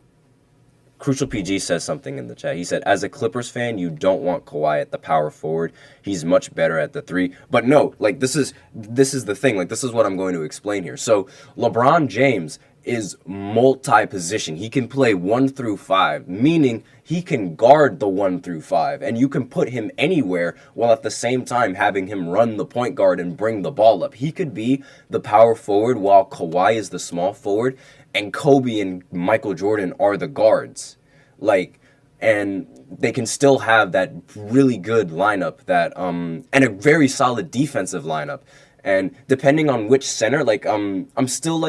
Crucial PG says something in the chat. He said, as a Clippers fan, you don't want Kawhi at the power forward. He's much better at the 3. But no, like, this is the thing. Like, this is what I'm going to explain here. So LeBron James is multi-position. He can play 1 through 5, meaning he can guard the 1 through 5, and you can put him anywhere while at the same time having him run the point guard and bring the ball up. He could be the power forward while Kawhi is the small forward, and Kobe and Michael Jordan are the guards. Like, and they can still have that really good lineup that and a very solid defensive lineup. And depending on which center, like, I'm still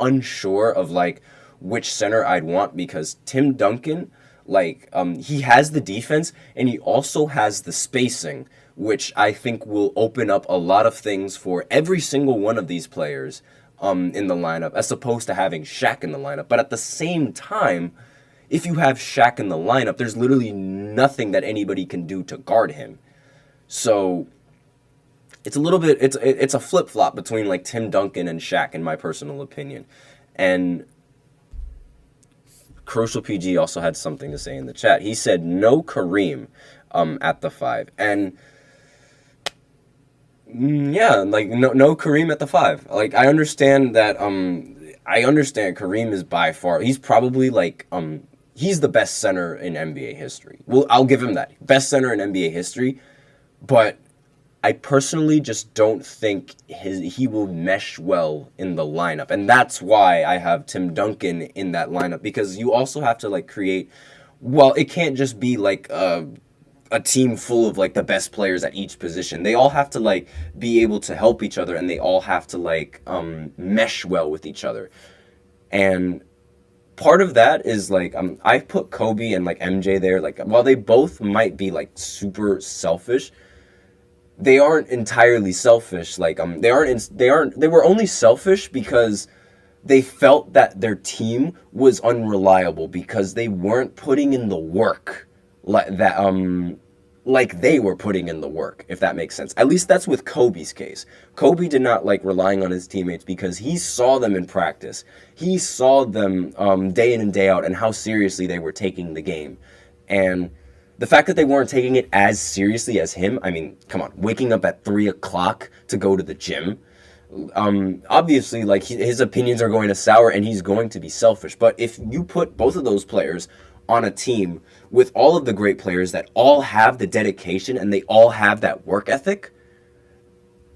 unsure of, like, which center I'd want, because Tim Duncan, like, he has the defense and he also has the spacing, which I think will open up a lot of things for every single one of these players in the lineup, as opposed to having Shaq in the lineup. But at the same time, if you have Shaq in the lineup, there's literally nothing that anybody can do to guard him. So it's a little bit, it's a flip-flop between, like, Tim Duncan and Shaq, in my personal opinion. And Crucial PG also had something to say in the chat. He said no Kareem at the 5. And yeah, like, no Kareem at the 5. Like, I understand that Kareem is by far, he's probably, like, he's the best center in NBA history. Well, I'll give him that. Best center in NBA history. But I personally just don't think he will mesh well in the lineup. And that's why I have Tim Duncan in that lineup, because you also have to like create, well, it can't just be like a team full of like the best players at each position. They all have to like be able to help each other, and they all have to like mesh well with each other. And part of that is like I put Kobe and like MJ there. Like while they both might be like super selfish, they aren't entirely selfish. Like they were only selfish because they felt that their team was unreliable because they weren't putting in the work like they were putting in the work, if that makes sense. At least that's with Kobe's case. Kobe did not like relying on his teammates because he saw them in practice. He saw them day in and day out and how seriously they were taking the game. And the fact that they weren't taking it as seriously as him, I mean, come on, waking up at 3 o'clock to go to the gym, obviously, like, his opinions are going to sour and he's going to be selfish. But if you put both of those players on a team with all of the great players that all have the dedication and they all have that work ethic,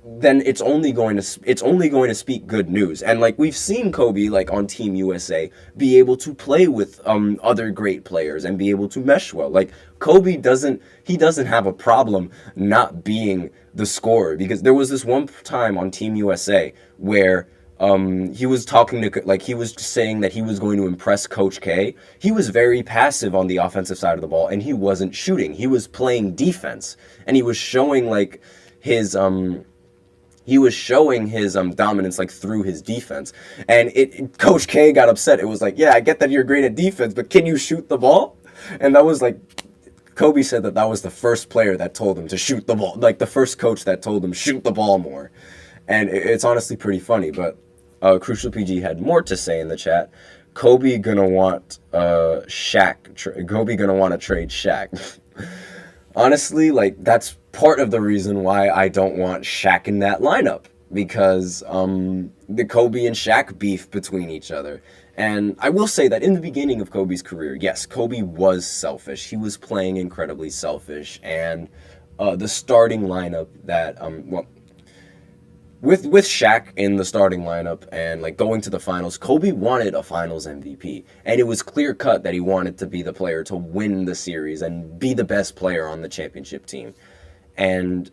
then it's only going to speak good news. And like we've seen Kobe like on Team USA be able to play with other great players and be able to mesh well. Like Kobe doesn't have a problem not being the scorer, because there was this one time on Team USA where he was talking to, like, he was saying that he was going to impress Coach K. He was very passive on the offensive side of the ball, and he wasn't shooting. He was playing defense, and he was showing like his dominance like through his defense. And Coach K got upset. It was like, yeah, I get that you're great at defense, but can you shoot the ball? And that was like, Kobe said that was the first player that told him to shoot the ball, like the first coach that told him shoot the ball more. And it's honestly pretty funny. But Crucial PG had more to say in the chat. Kobe gonna want Shaq. Kobe gonna want to trade Shaq. Honestly, like, that's part of the reason why I don't want Shaq in that lineup, because the Kobe and Shaq beef between each other. And I will say that in the beginning of Kobe's career, yes, Kobe was selfish. He was playing incredibly selfish. And the starting lineup that, with Shaq in the starting lineup and like going to the finals, Kobe wanted a finals MVP. And it was clear cut that he wanted to be the player to win the series and be the best player on the championship team. And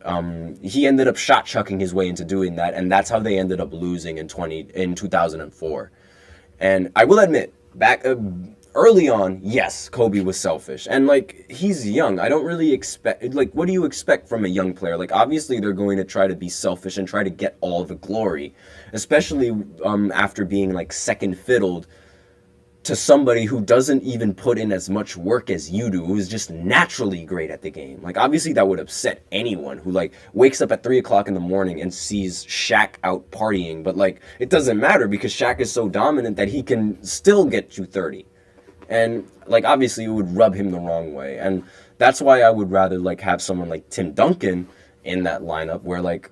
he ended up shot chucking his way into doing that, and that's how they ended up losing in 2004. And I will admit, back early on, yes, Kobe was selfish. And like, he's young. I don't really expect, like, what do you expect from a young player? Like, obviously they're going to try to be selfish and try to get all the glory, especially after being like second fiddled to somebody who doesn't even put in as much work as you do, who's just naturally great at the game. Like, obviously that would upset anyone who like wakes up at 3 o'clock in the morning and sees Shaq out partying, but like, it doesn't matter because Shaq is so dominant that he can still get you 30. And like, obviously it would rub him the wrong way. And that's why I would rather like have someone like Tim Duncan in that lineup, where like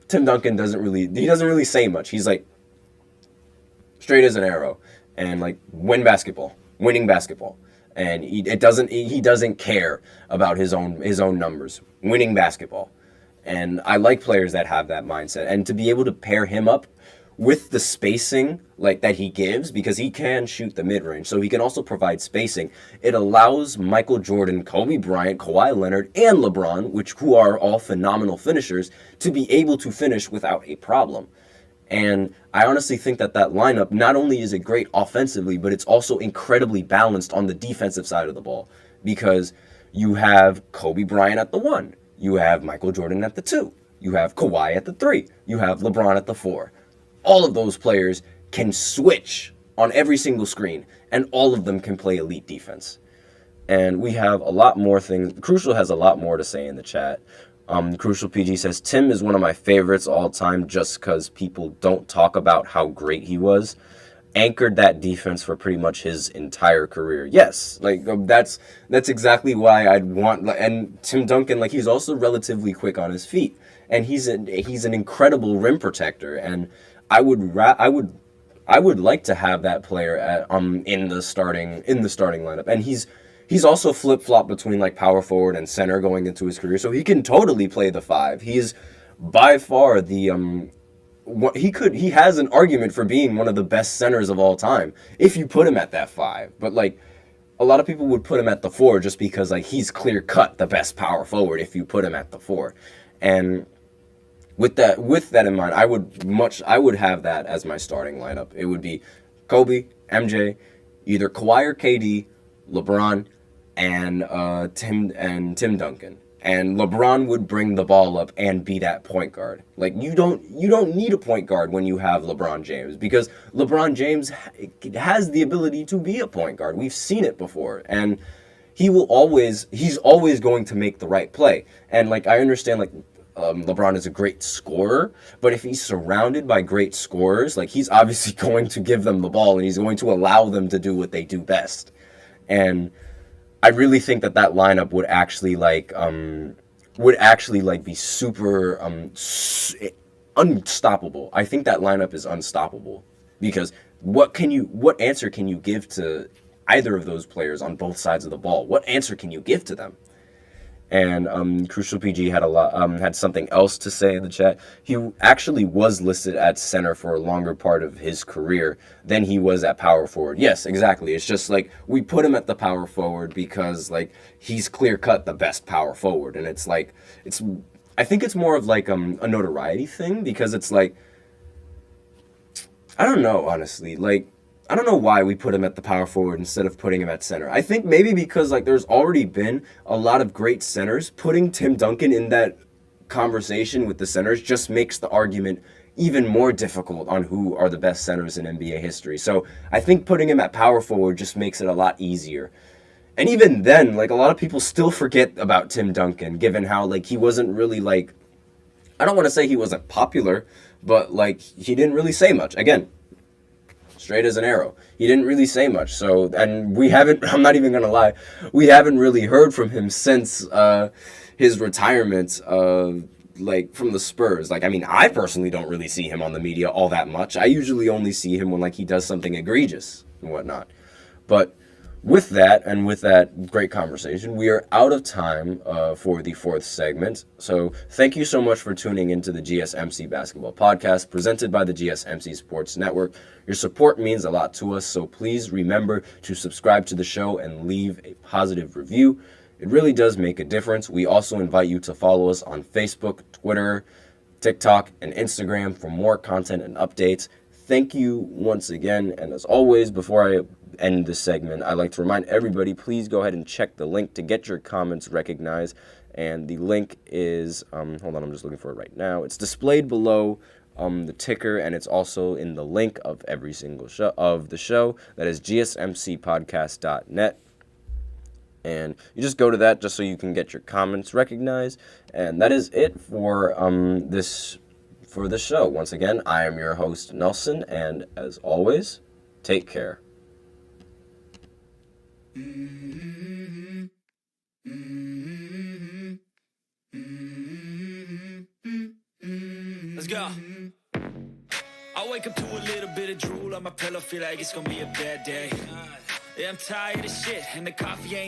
Tim Duncan doesn't really say much. He's like straight as an arrow. And like winning basketball, and he doesn't care about his own numbers. Winning basketball, and I like players that have that mindset. And to be able to pair him up with the spacing like that he gives, because he can shoot the mid range, so he can also provide spacing. It allows Michael Jordan, Kobe Bryant, Kawhi Leonard, and LeBron, who are all phenomenal finishers, to be able to finish without a problem. And I honestly think that lineup, not only is it great offensively, but it's also incredibly balanced on the defensive side of the ball, because you have Kobe Bryant at the 1, you have Michael Jordan at the 2, you have Kawhi at the 3, you have LeBron at the 4. All of those players can switch on every single screen, and all of them can play elite defense. And we have a lot more things. Crucial has a lot more to say in the chat. Crucial PG says, Tim is one of my favorites all time just because people don't talk about how great he was. Anchored that defense for pretty much his entire career. Yes, like that's exactly why I'd want. And Tim Duncan, like, he's also relatively quick on his feet, and he's an incredible rim protector. And I would like to have that player in the starting lineup. And he's also flip-flop between like power forward and center going into his career, so he can totally play the 5. He is by far the he has an argument for being one of the best centers of all time if you put him at that 5. But like a lot of people would put him at the 4 just because like he's clear cut the best power forward if you put him at the 4. And with that in mind, I would have that as my starting lineup. It would be Kobe, MJ, either Kawhi or KD, LeBron, and Tim Duncan. And LeBron would bring the ball up and be that point guard. Like you don't need a point guard when you have LeBron James, because LeBron James has the ability to be a point guard. We've seen it before, and he's always going to make the right play. And like I understand like LeBron is a great scorer, but if he's surrounded by great scorers, like he's obviously going to give them the ball and he's going to allow them to do what they do best. And I really think that lineup would actually be super unstoppable. I think that lineup is unstoppable because what answer can you give to either of those players on both sides of the ball? What answer can you give to them? And Crucial PG had something else to say in the chat. He actually was listed at center for a longer part of his career than he was at power forward. Yes, exactly. It's just like we put him at the power forward because like he's clear cut the best power forward, and I think it's more of like a notoriety thing, because it's like I don't know, honestly, like I don't know why we put him at the power forward instead of putting him at center. I think maybe because like there's already been a lot of great centers. Putting Tim Duncan in that conversation with the centers just makes the argument even more difficult on who are the best centers in NBA history. So I think putting him at power forward just makes it a lot easier. And even then, like a lot of people still forget about Tim Duncan, given how like he wasn't really like, I don't want to say he wasn't popular, but like he didn't really say much. Again, straight as an arrow. He didn't really say much. So, and I'm not even going to lie, we haven't really heard from him since his retirement, like from the Spurs. Like, I mean, I personally don't really see him on the media all that much. I usually only see him when like he does something egregious and whatnot. But with that, and with that great conversation, we are out of time for the 4th segment. So thank you so much for tuning into the GSMC Basketball Podcast, presented by the GSMC Sports Network. Your support means a lot to us, so please remember to subscribe to the show and leave a positive review. It really does make a difference. We also invite you to follow us on Facebook, Twitter, TikTok, and Instagram for more content and updates. Thank you once again, and as always, before I end this segment, I'd like to remind everybody, please go ahead and check the link to get your comments recognized. And the link is, hold on, I'm just looking for it right now. It's displayed below the ticker, and it's also in the link of every single show of the show. That is gsmcpodcast.net. And you just go to that just so you can get your comments recognized. And that is it for this show. Once again, I am your host, Nelson, and as always, take care. Let's go. I wake up to a little bit of drool on my pillow, feel like it's gonna be a bad day. Yeah, I'm tired of shit, and the coffee ain't